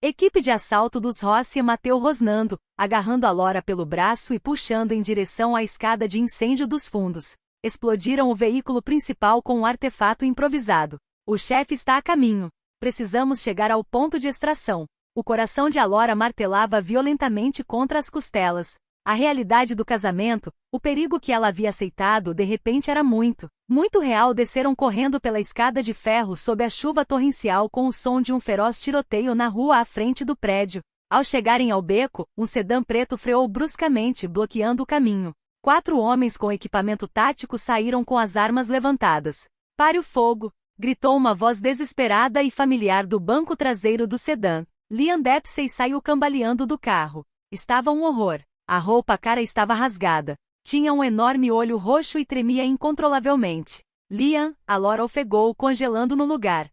Equipe de assalto dos Rossi e Mateu rosnando, agarrando a Laura pelo braço e puxando em direção à escada de incêndio dos fundos. Explodiram o veículo principal com um artefato improvisado. O chefe está a caminho. Precisamos chegar ao ponto de extração. O coração de Laura martelava violentamente contra as costelas. A realidade do casamento, o perigo que ela havia aceitado de repente era muito real. Desceram correndo pela escada de ferro sob a chuva torrencial com o som de um feroz tiroteio na rua à frente do prédio. Ao chegarem ao beco, um sedã preto freou bruscamente, bloqueando o caminho. 4 homens com equipamento tático saíram com as armas levantadas. Pare o fogo! Gritou uma voz desesperada e familiar do banco traseiro do sedã. Liam Dempsey saiu cambaleando do carro. Estava um horror. A roupa cara estava rasgada. Tinha um enorme olho roxo e tremia incontrolavelmente. Liam, a Laura ofegou, congelando no lugar.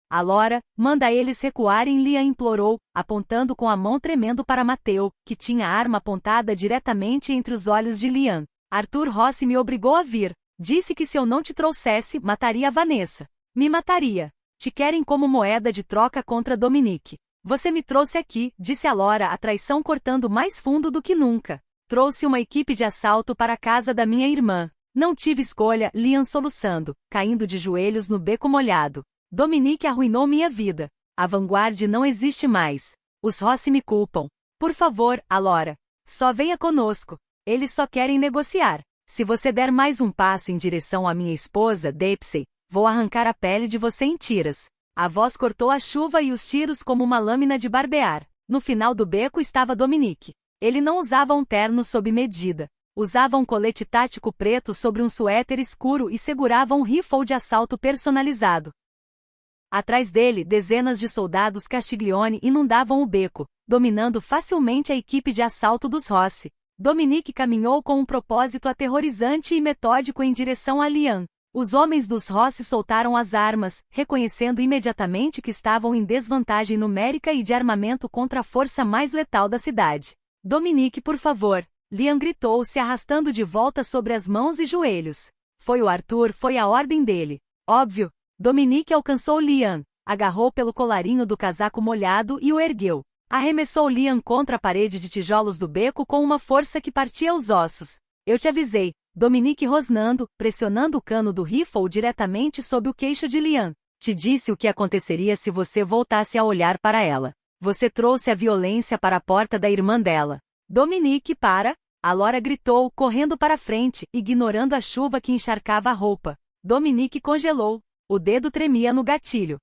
A Laura, manda eles recuarem, Liam implorou, apontando com a mão tremendo para Mateu, que tinha a arma apontada diretamente entre os olhos de Liam. Arthur Rossi me obrigou a vir. Disse que se eu não te trouxesse, mataria a Vanessa. Me mataria. Te querem como moeda de troca contra Dominique. Você me trouxe aqui, disse a Laura, a traição cortando mais fundo do que nunca. Trouxe uma equipe de assalto para a casa da minha irmã. Não tive escolha, Liam soluçando, caindo de joelhos no beco molhado. Dominique arruinou minha vida. A Vanguard não existe mais. Os Rossi me culpam. Por favor, Laura. Só venha conosco. Eles só querem negociar. Se você der mais um passo em direção à minha esposa, Dempsey, vou arrancar a pele de você em tiras. A voz cortou a chuva e os tiros como uma lâmina de barbear. No final do beco estava Dominique. Ele não usava um terno sob medida. Usava um colete tático preto sobre um suéter escuro e segurava um rifle de assalto personalizado. Atrás dele, dezenas de soldados Castiglione inundavam o beco, dominando facilmente a equipe de assalto dos Rossi. Dominique caminhou com um propósito aterrorizante e metódico em direção a Lian. Os homens dos Rossi soltaram as armas, reconhecendo imediatamente que estavam em desvantagem numérica e de armamento contra a força mais letal da cidade. Dominique, por favor! Lian gritou, se arrastando de volta sobre as mãos e joelhos. Foi o Arthur, foi a ordem dele. Óbvio. Dominique alcançou Lian, agarrou pelo colarinho do casaco molhado e o ergueu. Arremessou Lian contra a parede de tijolos do beco com uma força que partia os ossos. Eu te avisei. Dominique rosnando, pressionando o cano do rifle diretamente sob o queixo de Lian. Te disse o que aconteceria se você voltasse a olhar para ela. Você trouxe a violência para a porta da irmã dela. Dominique, para! A Lora gritou, correndo para frente, ignorando a chuva que encharcava a roupa. Dominique congelou. O dedo tremia no gatilho.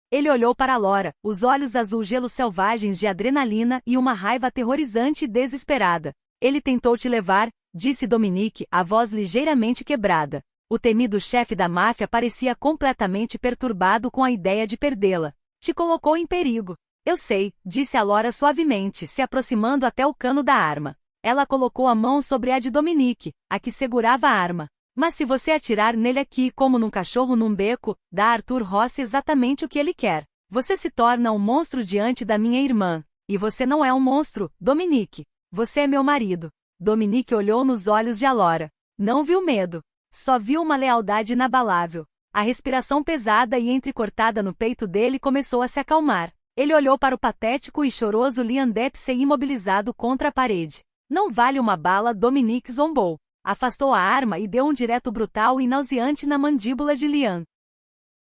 Ele olhou para a Lora, os olhos azul-gelo selvagens de adrenalina e uma raiva aterrorizante e desesperada. Ele tentou te levar, disse Dominique, a voz ligeiramente quebrada. O temido chefe da máfia parecia completamente perturbado com a ideia de perdê-la. Te colocou em perigo. Eu sei, disse a Lora suavemente, se aproximando até o cano da arma. Ela colocou a mão sobre a de Dominique, a que segurava a arma. Mas se você atirar nele aqui como num cachorro num beco, dá a Arthur Rossi exatamente o que ele quer. Você se torna um monstro diante da minha irmã. E você não é um monstro, Dominique. Você é meu marido. Dominique olhou nos olhos de Alora. Não viu medo. Só viu uma lealdade inabalável. A respiração pesada e entrecortada no peito dele começou a se acalmar. Ele olhou para o patético e choroso Lian Dempsey imobilizado contra a parede. Não vale uma bala, Dominique zombou. Afastou a arma e deu um direto brutal e nauseante na mandíbula de Lian.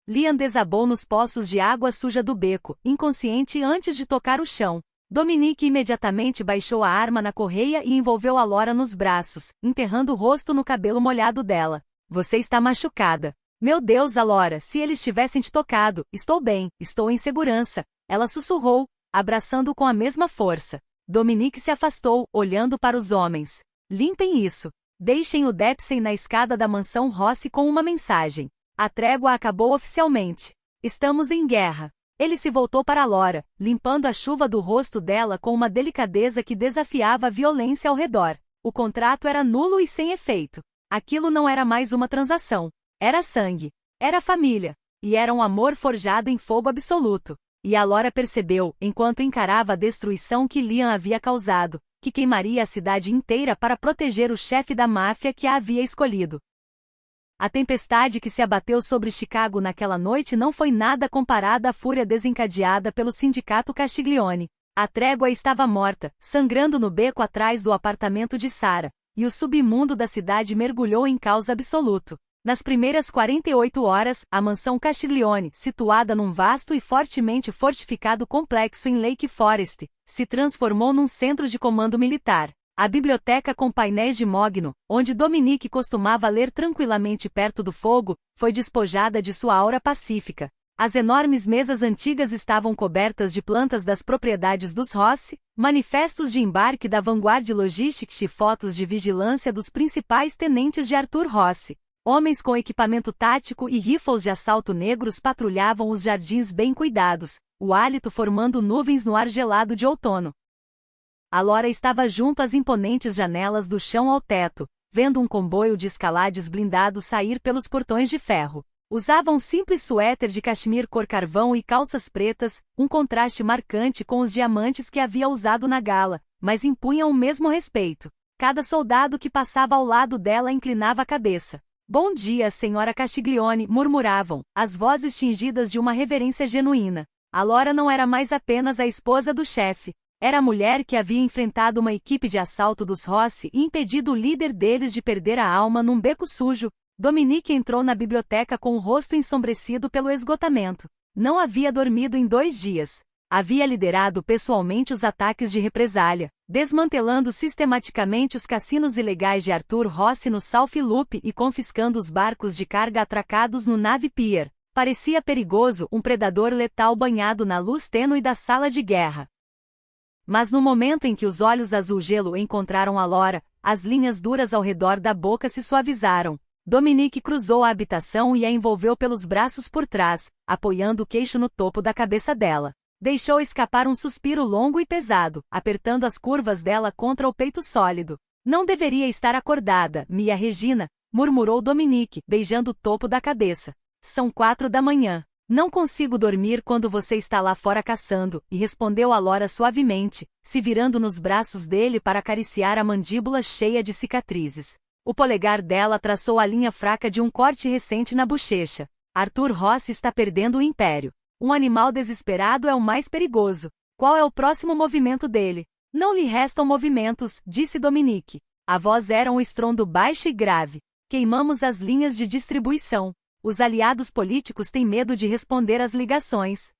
Lian desabou nos poços de água suja do beco, inconsciente antes de tocar o chão. Dominique imediatamente baixou a arma na correia e envolveu a Lora nos braços, enterrando o rosto no cabelo molhado dela. Você está machucada. Meu Deus, Alora, se eles tivessem te tocado, estou bem, estou em segurança. Ela sussurrou, abraçando-o com a mesma força. Dominique se afastou, olhando para os homens. Limpem isso. Deixem o Dempsey na escada da mansão Rossi com uma mensagem. A trégua acabou oficialmente. Estamos em guerra. Ele se voltou para Lora, limpando a chuva do rosto dela com uma delicadeza que desafiava a violência ao redor. O contrato era nulo e sem efeito. Aquilo não era mais uma transação. Era sangue. Era família. E era um amor forjado em fogo absoluto. E a Lora percebeu, enquanto encarava a destruição que Lian havia causado, que queimaria a cidade inteira para proteger o chefe da máfia que a havia escolhido. A tempestade que se abateu sobre Chicago naquela noite não foi nada comparada à fúria desencadeada pelo sindicato Castiglione. A trégua estava morta, sangrando no beco atrás do apartamento de Sarah, e o submundo da cidade mergulhou em caos absoluto. Nas primeiras 48 horas, a mansão Castiglione, situada num vasto e fortemente fortificado complexo em Lake Forest, se transformou num centro de comando militar. A biblioteca com painéis de mogno, onde Dominique costumava ler tranquilamente perto do fogo, foi despojada de sua aura pacífica. As enormes mesas antigas estavam cobertas de plantas das propriedades dos Rossi, manifestos de embarque da Vanguard Logistics e fotos de vigilância dos principais tenentes de Arthur Rossi. Homens com equipamento tático e rifles de assalto negros patrulhavam os jardins bem cuidados, o hálito formando nuvens no ar gelado de outono. A Lora estava junto às imponentes janelas do chão ao teto, vendo um comboio de escalades blindados sair pelos portões de ferro. Usava um simples suéter de cachemir cor carvão e calças pretas, um contraste marcante com os diamantes que havia usado na gala, mas impunham o mesmo respeito. Cada soldado que passava ao lado dela inclinava a cabeça. Bom dia, senhora Castiglione, murmuravam, as vozes tingidas de uma reverência genuína. A Lora não era mais apenas a esposa do chefe. Era a mulher que havia enfrentado uma equipe de assalto dos Rossi e impedido o líder deles de perder a alma num beco sujo. Dominique entrou na biblioteca com o rosto ensombrecido pelo esgotamento. Não havia dormido em 2 dias. Havia liderado pessoalmente os ataques de represália, desmantelando sistematicamente os cassinos ilegais de Arthur Rossi no South Loop e confiscando os barcos de carga atracados no Navy Pier. Parecia perigoso, um predador letal banhado na luz tênue da sala de guerra. Mas no momento em que os olhos azul-gelo encontraram a Laura, as linhas duras ao redor da boca se suavizaram. Dominique cruzou a habitação e a envolveu pelos braços por trás, apoiando o queixo no topo da cabeça dela. Deixou escapar um suspiro longo e pesado, apertando as curvas dela contra o peito sólido. Não deveria estar acordada, Mia Regina, murmurou Dominique, beijando o topo da cabeça. São 4 da manhã. Não consigo dormir quando você está lá fora caçando, e respondeu a Laura suavemente, se virando nos braços dele para acariciar a mandíbula cheia de cicatrizes. O polegar dela traçou a linha fraca de um corte recente na bochecha. Arthur Ross está perdendo o império. Um animal desesperado é o mais perigoso. Qual é o próximo movimento dele? Não lhe restam movimentos, disse Dominique. A voz era um estrondo baixo e grave. Queimamos as linhas de distribuição. Os aliados políticos têm medo de responder às ligações.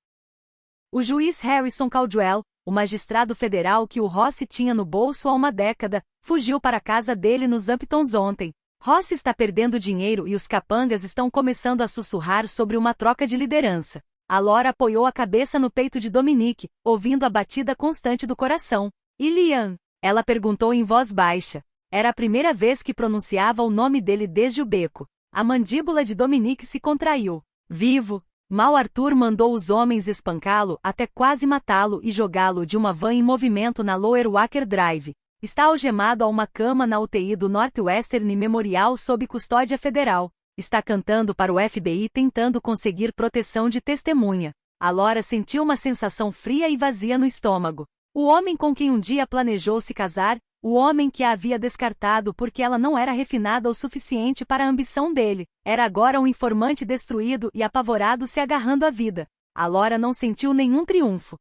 O juiz Harrison Caldwell, o magistrado federal que o Ross tinha no bolso há uma década, fugiu para a casa dele nos Hamptons ontem. Ross está perdendo dinheiro e os capangas estão começando a sussurrar sobre uma troca de liderança. A Laura apoiou a cabeça no peito de Dominique, ouvindo a batida constante do coração. E Liam? Ela perguntou em voz baixa. Era a primeira vez que pronunciava o nome dele desde o beco. A mandíbula de Dominique se contraiu. Vivo. Mal Arthur mandou os homens espancá-lo até quase matá-lo e jogá-lo de uma van em movimento na Lower Wacker Drive. Está algemado a uma cama na UTI do Northwestern Memorial sob custódia federal. Está cantando para o FBI tentando conseguir proteção de testemunha. A Laura sentiu uma sensação fria e vazia no estômago. O homem com quem um dia planejou se casar, o homem que a havia descartado porque ela não era refinada o suficiente para a ambição dele, era agora um informante destruído e apavorado se agarrando à vida. A Laura não sentiu nenhum triunfo.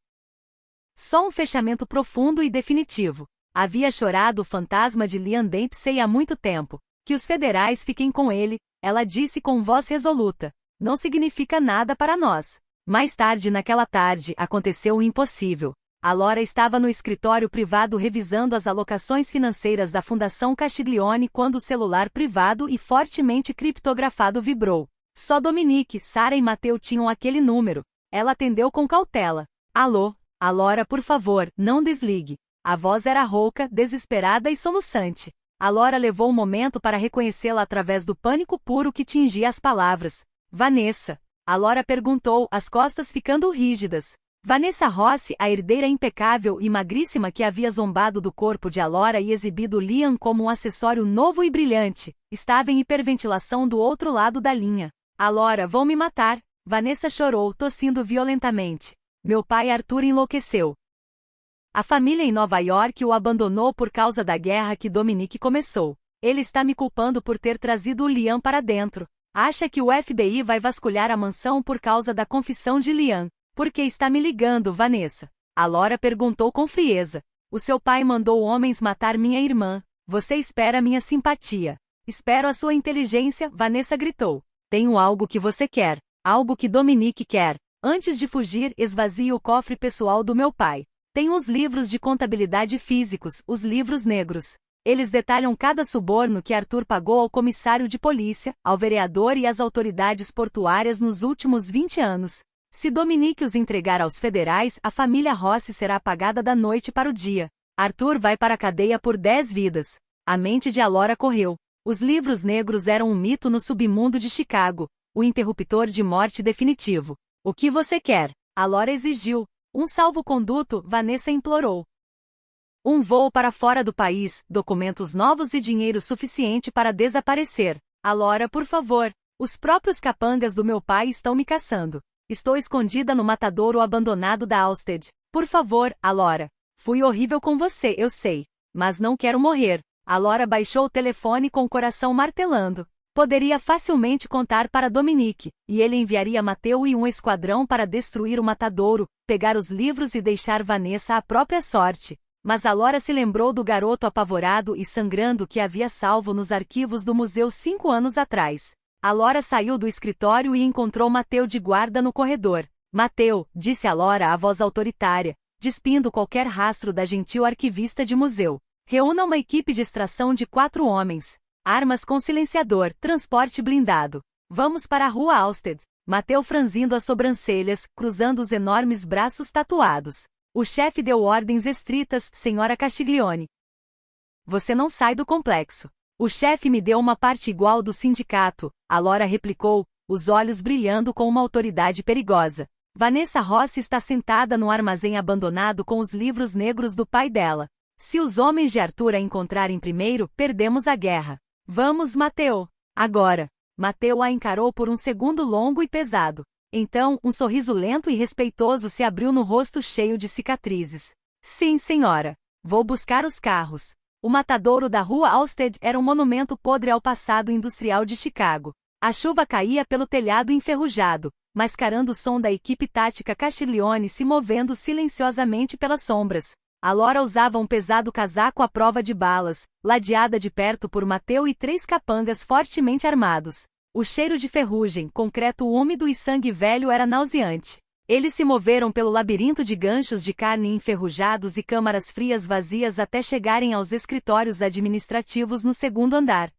Só um fechamento profundo e definitivo. Havia chorado o fantasma de Liam Dempsey há muito tempo. Que os federais fiquem com ele, ela disse com voz resoluta. Não significa nada para nós. Mais tarde naquela tarde aconteceu o impossível. A Laura estava no escritório privado revisando as alocações financeiras da Fundação Castiglione quando o celular privado e fortemente criptografado vibrou. Só Dominique, Sarah e Mateu tinham aquele número. Ela atendeu com cautela. Alô? A Laura, por favor, não desligue. A voz era rouca, desesperada e soluçante. A Laura levou um momento para reconhecê-la através do pânico puro que tingia as palavras. Vanessa. A Laura perguntou, as costas ficando rígidas. Vanessa Rossi, a herdeira impecável e magríssima que havia zombado do corpo de Laura e exibido Liam como um acessório novo e brilhante, estava em hiperventilação do outro lado da linha. A Laura, vão me matar. Vanessa chorou, tossindo violentamente. Meu pai Arthur enlouqueceu. A família em Nova York o abandonou por causa da guerra que Dominique começou. Ele está me culpando por ter trazido o Liam para dentro. Acha que o FBI vai vasculhar a mansão por causa da confissão de Liam. Por que está me ligando, Vanessa? A Laura perguntou com frieza. O seu pai mandou homens matar minha irmã. Você espera minha simpatia. Espero a sua inteligência, Vanessa gritou. Tenho algo que você quer. Algo que Dominique quer. Antes de fugir, esvazie o cofre pessoal do meu pai. Tenho os livros de contabilidade físicos, os livros negros. Eles detalham cada suborno que Arthur pagou ao comissário de polícia, ao vereador e às autoridades portuárias nos últimos 20 anos. Se Dominique os entregar aos federais, a família Rossi será apagada da noite para o dia. Arthur vai para a cadeia por 10 vidas. A mente de Laura correu. Os livros negros eram um mito no submundo de Chicago, o interruptor de morte definitivo. O que você quer? A Laura exigiu. Um salvo-conduto, Vanessa implorou. Um voo para fora do país, documentos novos e dinheiro suficiente para desaparecer. A Laura, por favor. Os próprios capangas do meu pai estão me caçando. Estou escondida no matadouro abandonado da Alsted. Por favor, a Laura. Fui horrível com você, eu sei. Mas não quero morrer. A Laura baixou o telefone com o coração martelando. Poderia facilmente contar para Dominique, e ele enviaria Mateu e um esquadrão para destruir o matadouro, pegar os livros e deixar Vanessa à própria sorte. Mas a Laura se lembrou do garoto apavorado e sangrando que havia salvo nos arquivos do museu 5 anos atrás. A Laura saiu do escritório e encontrou Mateu de guarda no corredor. Mateu, disse a Laura à voz autoritária, despindo qualquer rastro da gentil arquivista de museu. Reúna uma equipe de extração de 4 homens. Armas com silenciador, transporte blindado. Vamos para a rua Alsted. Mateu franzindo as sobrancelhas, cruzando os enormes braços tatuados. O chefe deu ordens estritas, Senhora Castiglione. Você não sai do complexo. O chefe me deu uma parte igual do sindicato, a Laura replicou, os olhos brilhando com uma autoridade perigosa. Vanessa Rossi está sentada no armazém abandonado com os livros negros do pai dela. Se os homens de Arthur a encontrarem primeiro, perdemos a guerra. Vamos, Mateo. Agora. Mateo a encarou por um segundo longo e pesado. Então, um sorriso lento e respeitoso se abriu no rosto cheio de cicatrizes. Sim, senhora. Vou buscar os carros. O matadouro da rua Alsted era um monumento podre ao passado industrial de Chicago. A chuva caía pelo telhado enferrujado, mascarando o som da equipe tática Castiglione se movendo silenciosamente pelas sombras. A Laura usava um pesado casaco à prova de balas, ladeada de perto por Mateo e 3 capangas fortemente armados. O cheiro de ferrugem, concreto úmido e sangue velho era nauseante. Eles se moveram pelo labirinto de ganchos de carne enferrujados e câmaras frias vazias até chegarem aos escritórios administrativos no segundo andar.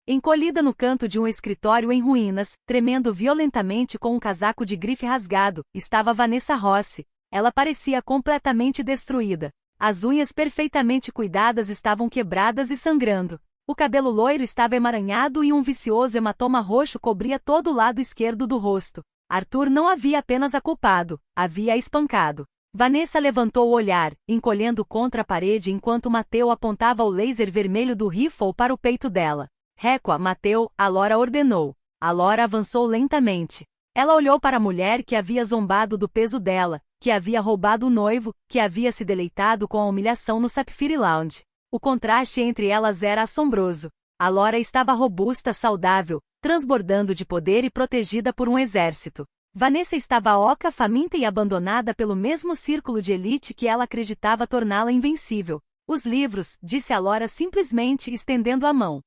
Encolhida no canto de um escritório em ruínas, tremendo violentamente com um casaco de grife rasgado, estava Vanessa Rossi. Ela parecia completamente destruída. As unhas perfeitamente cuidadas estavam quebradas e sangrando. O cabelo loiro estava emaranhado e um vicioso hematoma roxo cobria todo o lado esquerdo do rosto. Arthur não havia apenas a culpado, havia a espancado. Vanessa levantou o olhar, encolhendo contra a parede enquanto Mateo apontava o laser vermelho do rifle para o peito dela. Recua, Mateo, a Laura ordenou. A Laura avançou lentamente. Ela olhou para a mulher que havia zombado do peso dela, que havia roubado o noivo, que havia se deleitado com a humilhação no Sapphire Lounge. O contraste entre elas era assombroso. A Laura estava robusta, saudável, transbordando de poder e protegida por um exército. Vanessa estava oca, faminta e abandonada pelo mesmo círculo de elite que ela acreditava torná-la invencível. Os livros, disse a Laura simplesmente estendendo a mão.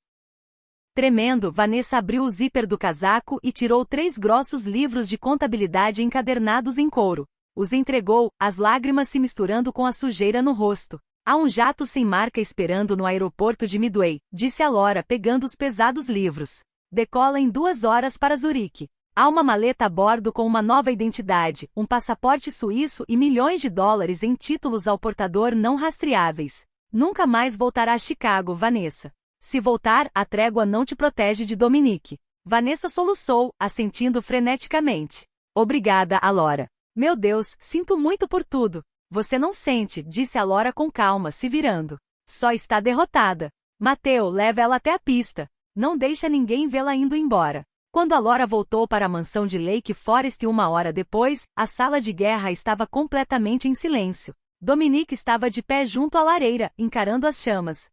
Tremendo, Vanessa abriu o zíper do casaco e tirou 3 grossos livros de contabilidade encadernados em couro. Os entregou, as lágrimas se misturando com a sujeira no rosto. Há um jato sem marca esperando no aeroporto de Midway, disse a Laura pegando os pesados livros. Decola em 2 horas para Zurique. Há uma maleta a bordo com uma nova identidade, um passaporte suíço e milhões de dólares em títulos ao portador não rastreáveis. Nunca mais voltará a Chicago, Vanessa. Se voltar, a trégua não te protege de Dominique. Vanessa soluçou, assentindo freneticamente. Obrigada, a Laura. Meu Deus, sinto muito por tudo. Você não sente, disse a Laura com calma, se virando. Só está derrotada. Mateo, leva ela até a pista. Não deixa ninguém vê-la indo embora. Quando a Laura voltou para a mansão de Lake Forest 1 hora depois, a sala de guerra estava completamente em silêncio. Dominique estava de pé junto à lareira, encarando as chamas.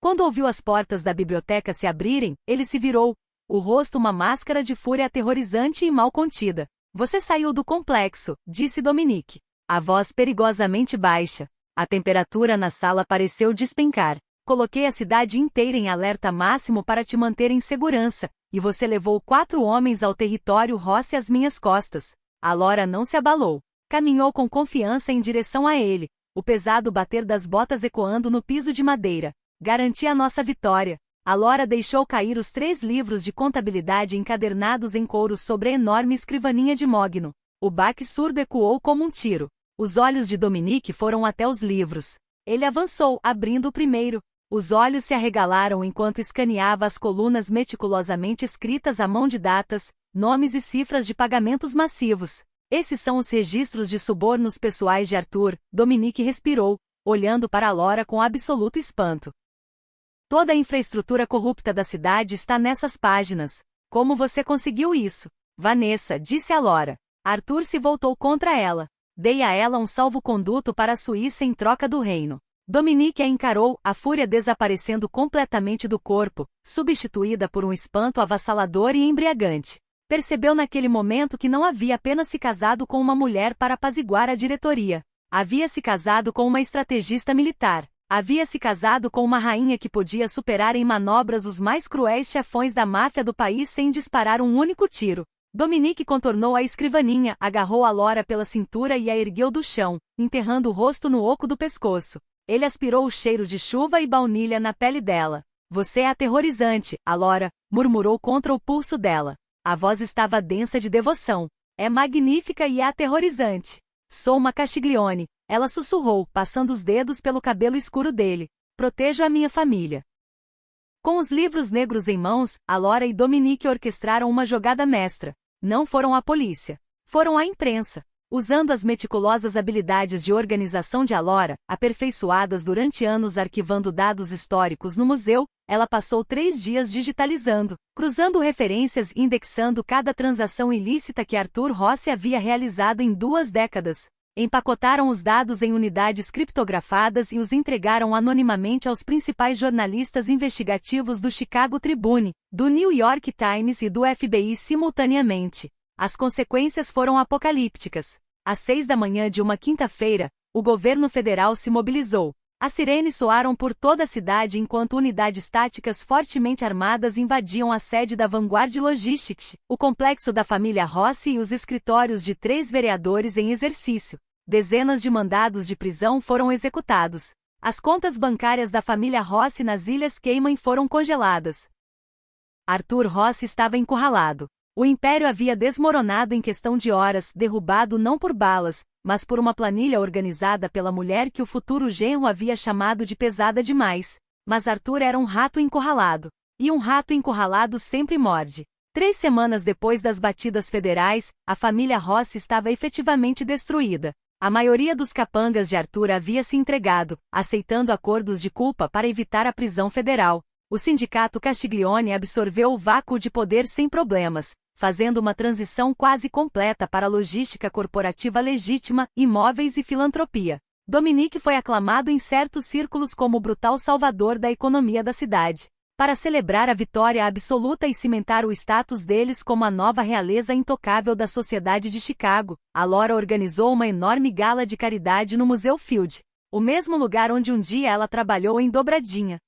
Quando ouviu as portas da biblioteca se abrirem, ele se virou, o rosto uma máscara de fúria aterrorizante e mal contida. Você saiu do complexo, disse Dominique. A voz perigosamente baixa. A temperatura na sala pareceu despencar. Coloquei a cidade inteira em alerta máximo para te manter em segurança, e você levou 4 homens ao território Rossi às minhas costas. A Laura não se abalou. Caminhou com confiança em direção a ele, o pesado bater das botas ecoando no piso de madeira. Garanti a nossa vitória. A Laura deixou cair os 3 livros de contabilidade encadernados em couro sobre a enorme escrivaninha de mogno. O baque surdo ecoou como um tiro. Os olhos de Dominique foram até os livros. Ele avançou, abrindo o primeiro. Os olhos se arregalaram enquanto escaneava as colunas meticulosamente escritas à mão de datas, nomes e cifras de pagamentos massivos. Esses são os registros de subornos pessoais de Arthur. Dominique respirou, olhando para a Laura com absoluto espanto. Toda a infraestrutura corrupta da cidade está nessas páginas. Como você conseguiu isso? Vanessa, disse a Laura. Arthur se voltou contra ela. Dei a ela um salvo-conduto para a Suíça em troca do reino. Dominique a encarou, a fúria desaparecendo completamente do corpo, substituída por um espanto avassalador e embriagante. Percebeu naquele momento que não havia apenas se casado com uma mulher para apaziguar a diretoria. Havia se casado com uma estrategista militar. Havia se casado com uma rainha que podia superar em manobras os mais cruéis chefões da máfia do país sem disparar um único tiro. Dominique contornou a escrivaninha, agarrou a Laura pela cintura e a ergueu do chão, enterrando o rosto no oco do pescoço. Ele aspirou o cheiro de chuva e baunilha na pele dela. Você é aterrorizante, a Laura, murmurou contra o pulso dela. A voz estava densa de devoção. É magnífica e é aterrorizante. Sou uma Castiglione, ela sussurrou, passando os dedos pelo cabelo escuro dele. Protejo a minha família. Com os livros negros em mãos, Alora e Dominique orquestraram uma jogada mestra. Não foram a polícia. Foram a imprensa. Usando as meticulosas habilidades de organização de Alora, aperfeiçoadas durante anos arquivando dados históricos no museu, ela passou 3 dias digitalizando, cruzando referências e indexando cada transação ilícita que Arthur Rossi havia realizado em 2 décadas. Empacotaram os dados em unidades criptografadas e os entregaram anonimamente aos principais jornalistas investigativos do Chicago Tribune, do New York Times e do FBI simultaneamente. As consequências foram apocalípticas. Às 6 da manhã de uma quinta-feira, o governo federal se mobilizou. As sirenes soaram por toda a cidade enquanto unidades táticas fortemente armadas invadiam a sede da Vanguard Logistics, o complexo da família Rossi e os escritórios de 3 vereadores em exercício. Dezenas de mandados de prisão foram executados. As contas bancárias da família Rossi nas Ilhas Cayman foram congeladas. Arthur Rossi estava encurralado. O império havia desmoronado em questão de horas, derrubado não por balas, mas por uma planilha organizada pela mulher que o futuro genro havia chamado de pesada demais. Mas Arthur era um rato encurralado. E um rato encurralado sempre morde. 3 semanas depois das batidas federais, a família Rossi estava efetivamente destruída. A maioria dos capangas de Arthur havia se entregado, aceitando acordos de culpa para evitar a prisão federal. O sindicato Castiglione absorveu o vácuo de poder sem problemas, fazendo uma transição quase completa para a logística corporativa legítima, imóveis e filantropia. Dominique foi aclamado em certos círculos como o brutal salvador da economia da cidade. Para celebrar a vitória absoluta e cimentar o status deles como a nova realeza intocável da sociedade de Chicago, Alora organizou uma enorme gala de caridade no Museu Field, o mesmo lugar onde um dia ela trabalhou em dobradinha.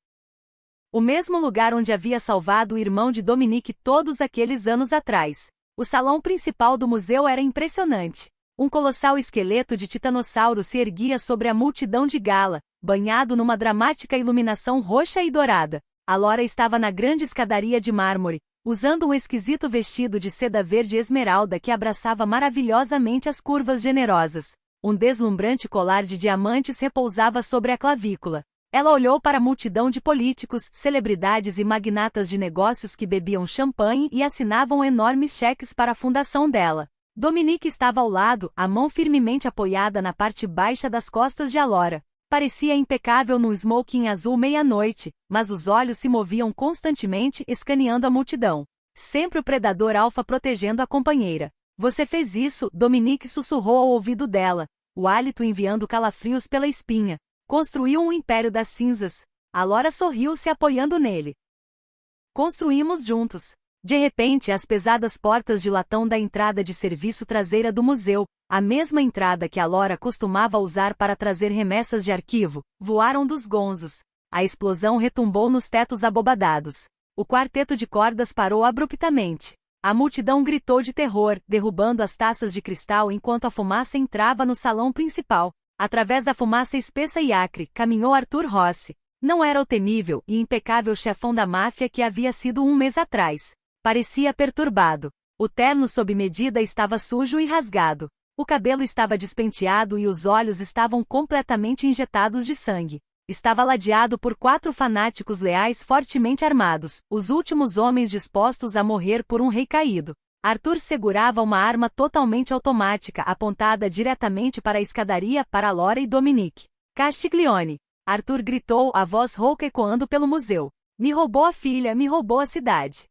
O mesmo lugar onde havia salvado o irmão de Dominique todos aqueles anos atrás. O salão principal do museu era impressionante. Um colossal esqueleto de titanossauro se erguia sobre a multidão de gala, banhado numa dramática iluminação roxa e dourada. Alora estava na grande escadaria de mármore, usando um esquisito vestido de seda verde esmeralda que abraçava maravilhosamente as curvas generosas. Um deslumbrante colar de diamantes repousava sobre a clavícula. Ela olhou para a multidão de políticos, celebridades e magnatas de negócios que bebiam champanhe e assinavam enormes cheques para a fundação dela. Dominique estava ao lado, a mão firmemente apoiada na parte baixa das costas de Alora. Parecia impecável num smoking azul meia-noite, mas os olhos se moviam constantemente escaneando a multidão. Sempre o predador alfa protegendo a companheira. Você fez isso, Dominique sussurrou ao ouvido dela, o hálito enviando calafrios pela espinha. Construiu um império das cinzas. Alora sorriu se apoiando nele. Construímos juntos. De repente, as pesadas portas de latão da entrada de serviço traseira do museu, a mesma entrada que Alora costumava usar para trazer remessas de arquivo, voaram dos gonzos. A explosão retumbou nos tetos abobadados. O quarteto de cordas parou abruptamente. A multidão gritou de terror, derrubando as taças de cristal enquanto a fumaça entrava no salão principal. Através da fumaça espessa e acre, caminhou Arthur Rossi. Não era o temível e impecável chefão da máfia que havia sido um mês atrás. Parecia perturbado. O terno sob medida estava sujo e rasgado. O cabelo estava despenteado e os olhos estavam completamente injetados de sangue. Estava ladeado por 4 fanáticos leais fortemente armados, os últimos homens dispostos a morrer por um rei caído. Arthur segurava uma arma totalmente automática apontada diretamente para a escadaria para Alora e Dominique. Castiglione! Arthur gritou, a voz rouca ecoando pelo museu. Me roubou a filha, me roubou a cidade.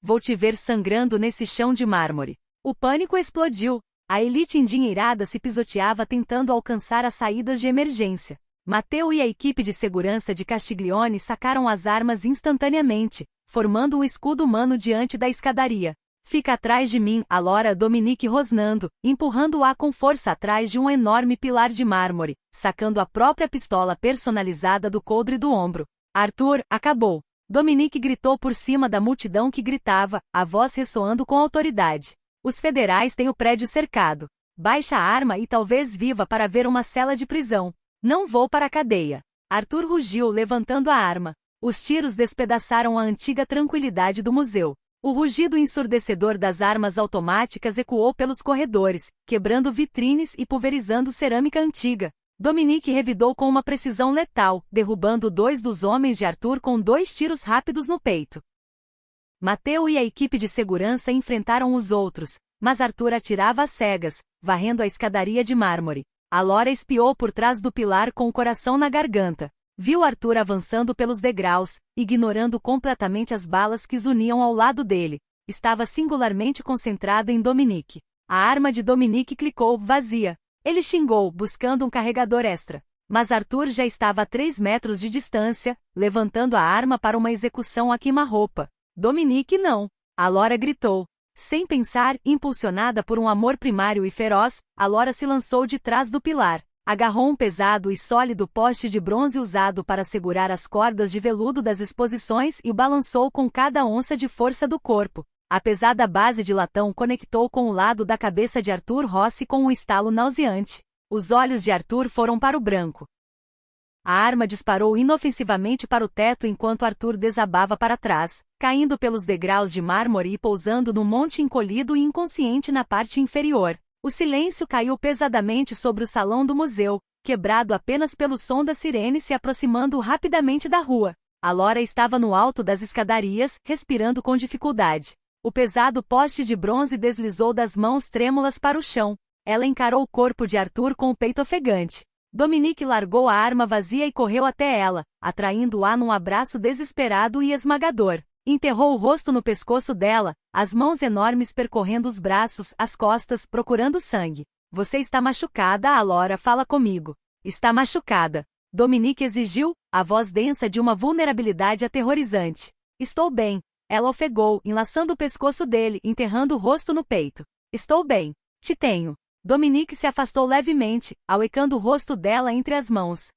Vou te ver sangrando nesse chão de mármore. O pânico explodiu. A elite endinheirada se pisoteava tentando alcançar as saídas de emergência. Matteo e a equipe de segurança de Castiglione sacaram as armas instantaneamente, formando um escudo humano diante da escadaria. Fica atrás de mim, Alora Dominique rosnando, empurrando-a com força atrás de um enorme pilar de mármore, sacando a própria pistola personalizada do coldre do ombro. Arthur, acabou. Dominique gritou por cima da multidão que gritava, a voz ressoando com autoridade. Os federais têm o prédio cercado. Baixa a arma e talvez viva para ver uma cela de prisão. Não vou para a cadeia. Arthur rugiu levantando a arma. Os tiros despedaçaram a antiga tranquilidade do museu. O rugido ensurdecedor das armas automáticas ecoou pelos corredores, quebrando vitrines e pulverizando cerâmica antiga. Dominique revidou com uma precisão letal, derrubando 2 dos homens de Arthur com 2 tiros rápidos no peito. Mateu e a equipe de segurança enfrentaram os outros, mas Arthur atirava às cegas, varrendo a escadaria de mármore. Alora espiou por trás do pilar com o coração na garganta. Viu Arthur avançando pelos degraus, ignorando completamente as balas que zuniam ao lado dele. Estava singularmente concentrado em Dominique. A arma de Dominique clicou, vazia. Ele xingou, buscando um carregador extra. Mas Arthur já estava a 3 metros de distância, levantando a arma para uma execução a queima-roupa. Dominique não. Alora gritou. Sem pensar, impulsionada por um amor primário e feroz, Alora se lançou de trás do pilar. Agarrou um pesado e sólido poste de bronze usado para segurar as cordas de veludo das exposições e o balançou com cada onça de força do corpo. A pesada base de latão conectou com o lado da cabeça de Arthur Rossi com um estalo nauseante. Os olhos de Arthur foram para o branco. A arma disparou inofensivamente para o teto enquanto Arthur desabava para trás, caindo pelos degraus de mármore e pousando no monte encolhido e inconsciente na parte inferior. O silêncio caiu pesadamente sobre o salão do museu, quebrado apenas pelo som da sirene se aproximando rapidamente da rua. Alora estava no alto das escadarias, respirando com dificuldade. O pesado poste de bronze deslizou das mãos trêmulas para o chão. Ela encarou o corpo de Arthur com o peito ofegante. Dominique largou a arma vazia e correu até ela, atraindo-a num abraço desesperado e esmagador. Enterrou o rosto no pescoço dela, as mãos enormes percorrendo os braços, as costas, procurando sangue. Você está machucada, Alora, fala comigo. Está machucada. Dominique exigiu, a voz densa de uma vulnerabilidade aterrorizante. Estou bem. Ela ofegou, enlaçando o pescoço dele, enterrando o rosto no peito. Estou bem. Te tenho. Dominique se afastou levemente, auecando o rosto dela entre as mãos.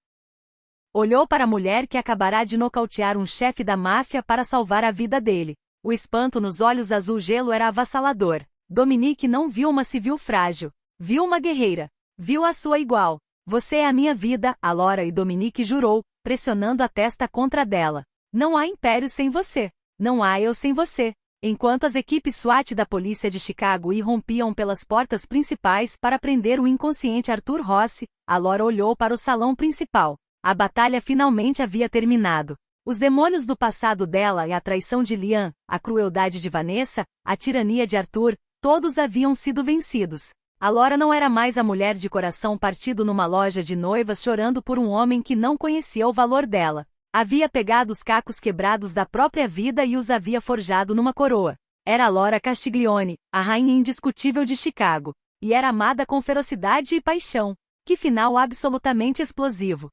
Olhou para a mulher que acabará de nocautear um chefe da máfia para salvar a vida dele. O espanto nos olhos azul-gelo era avassalador. Dominique não viu uma civil frágil. Viu uma guerreira. Viu a sua igual. Você é a minha vida, Alora, e Dominique jurou, pressionando a testa contra dela. Não há império sem você. Não há eu sem você. Enquanto as equipes SWAT da polícia de Chicago irrompiam pelas portas principais para prender o inconsciente Arthur Rossi, Alora olhou para o salão principal. A batalha finalmente havia terminado. Os demônios do passado dela e a traição de Liam, a crueldade de Vanessa, a tirania de Arthur, todos haviam sido vencidos. Alora não era mais a mulher de coração partido numa loja de noivas chorando por um homem que não conhecia o valor dela. Havia pegado os cacos quebrados da própria vida e os havia forjado numa coroa. Era Alora Castiglione, a rainha indiscutível de Chicago. E era amada com ferocidade e paixão. Que final absolutamente explosivo.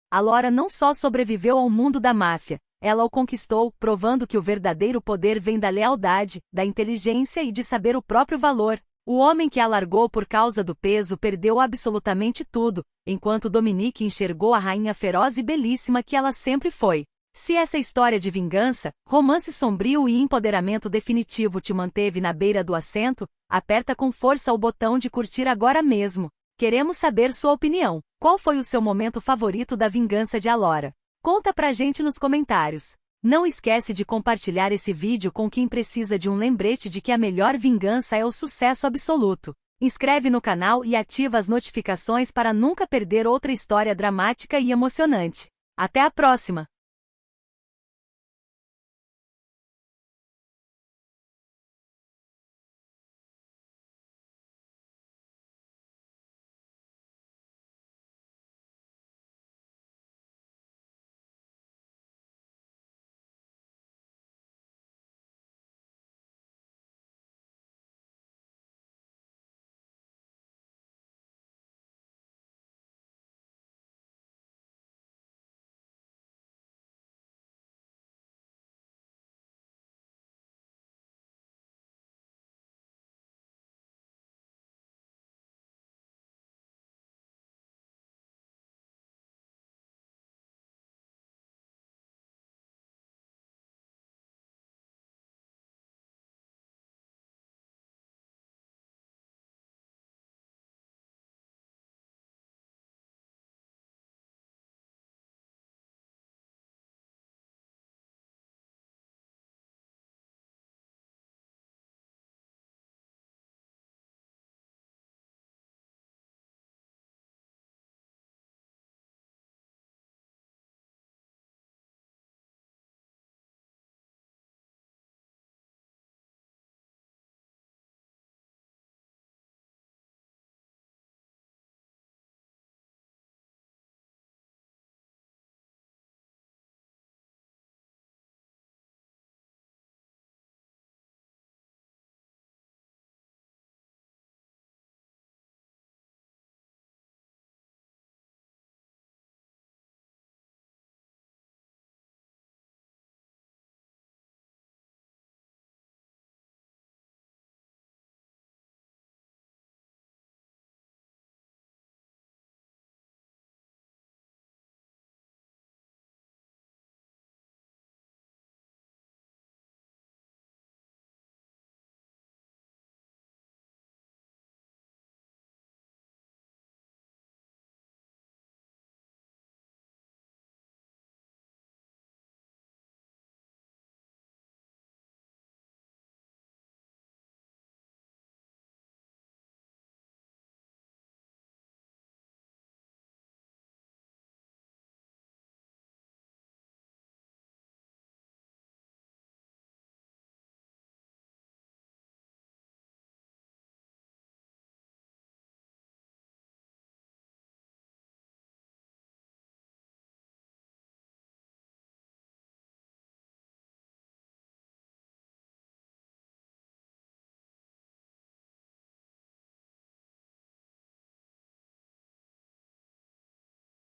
Alora não só sobreviveu ao mundo da máfia, ela o conquistou, provando que o verdadeiro poder vem da lealdade, da inteligência e de saber o próprio valor. O homem que a largou por causa do peso perdeu absolutamente tudo, enquanto Dominique enxergou a rainha feroz e belíssima que ela sempre foi. Se essa história de vingança, romance sombrio e empoderamento definitivo te manteve na beira do assento, aperta com força o botão de curtir agora mesmo. Queremos saber sua opinião. Qual foi o seu momento favorito da vingança de Alora? Conta pra gente nos comentários. Não esquece de compartilhar esse vídeo com quem precisa de um lembrete de que a melhor vingança é o sucesso absoluto. Inscreve no canal e ativa as notificações para nunca perder outra história dramática e emocionante. Até a próxima!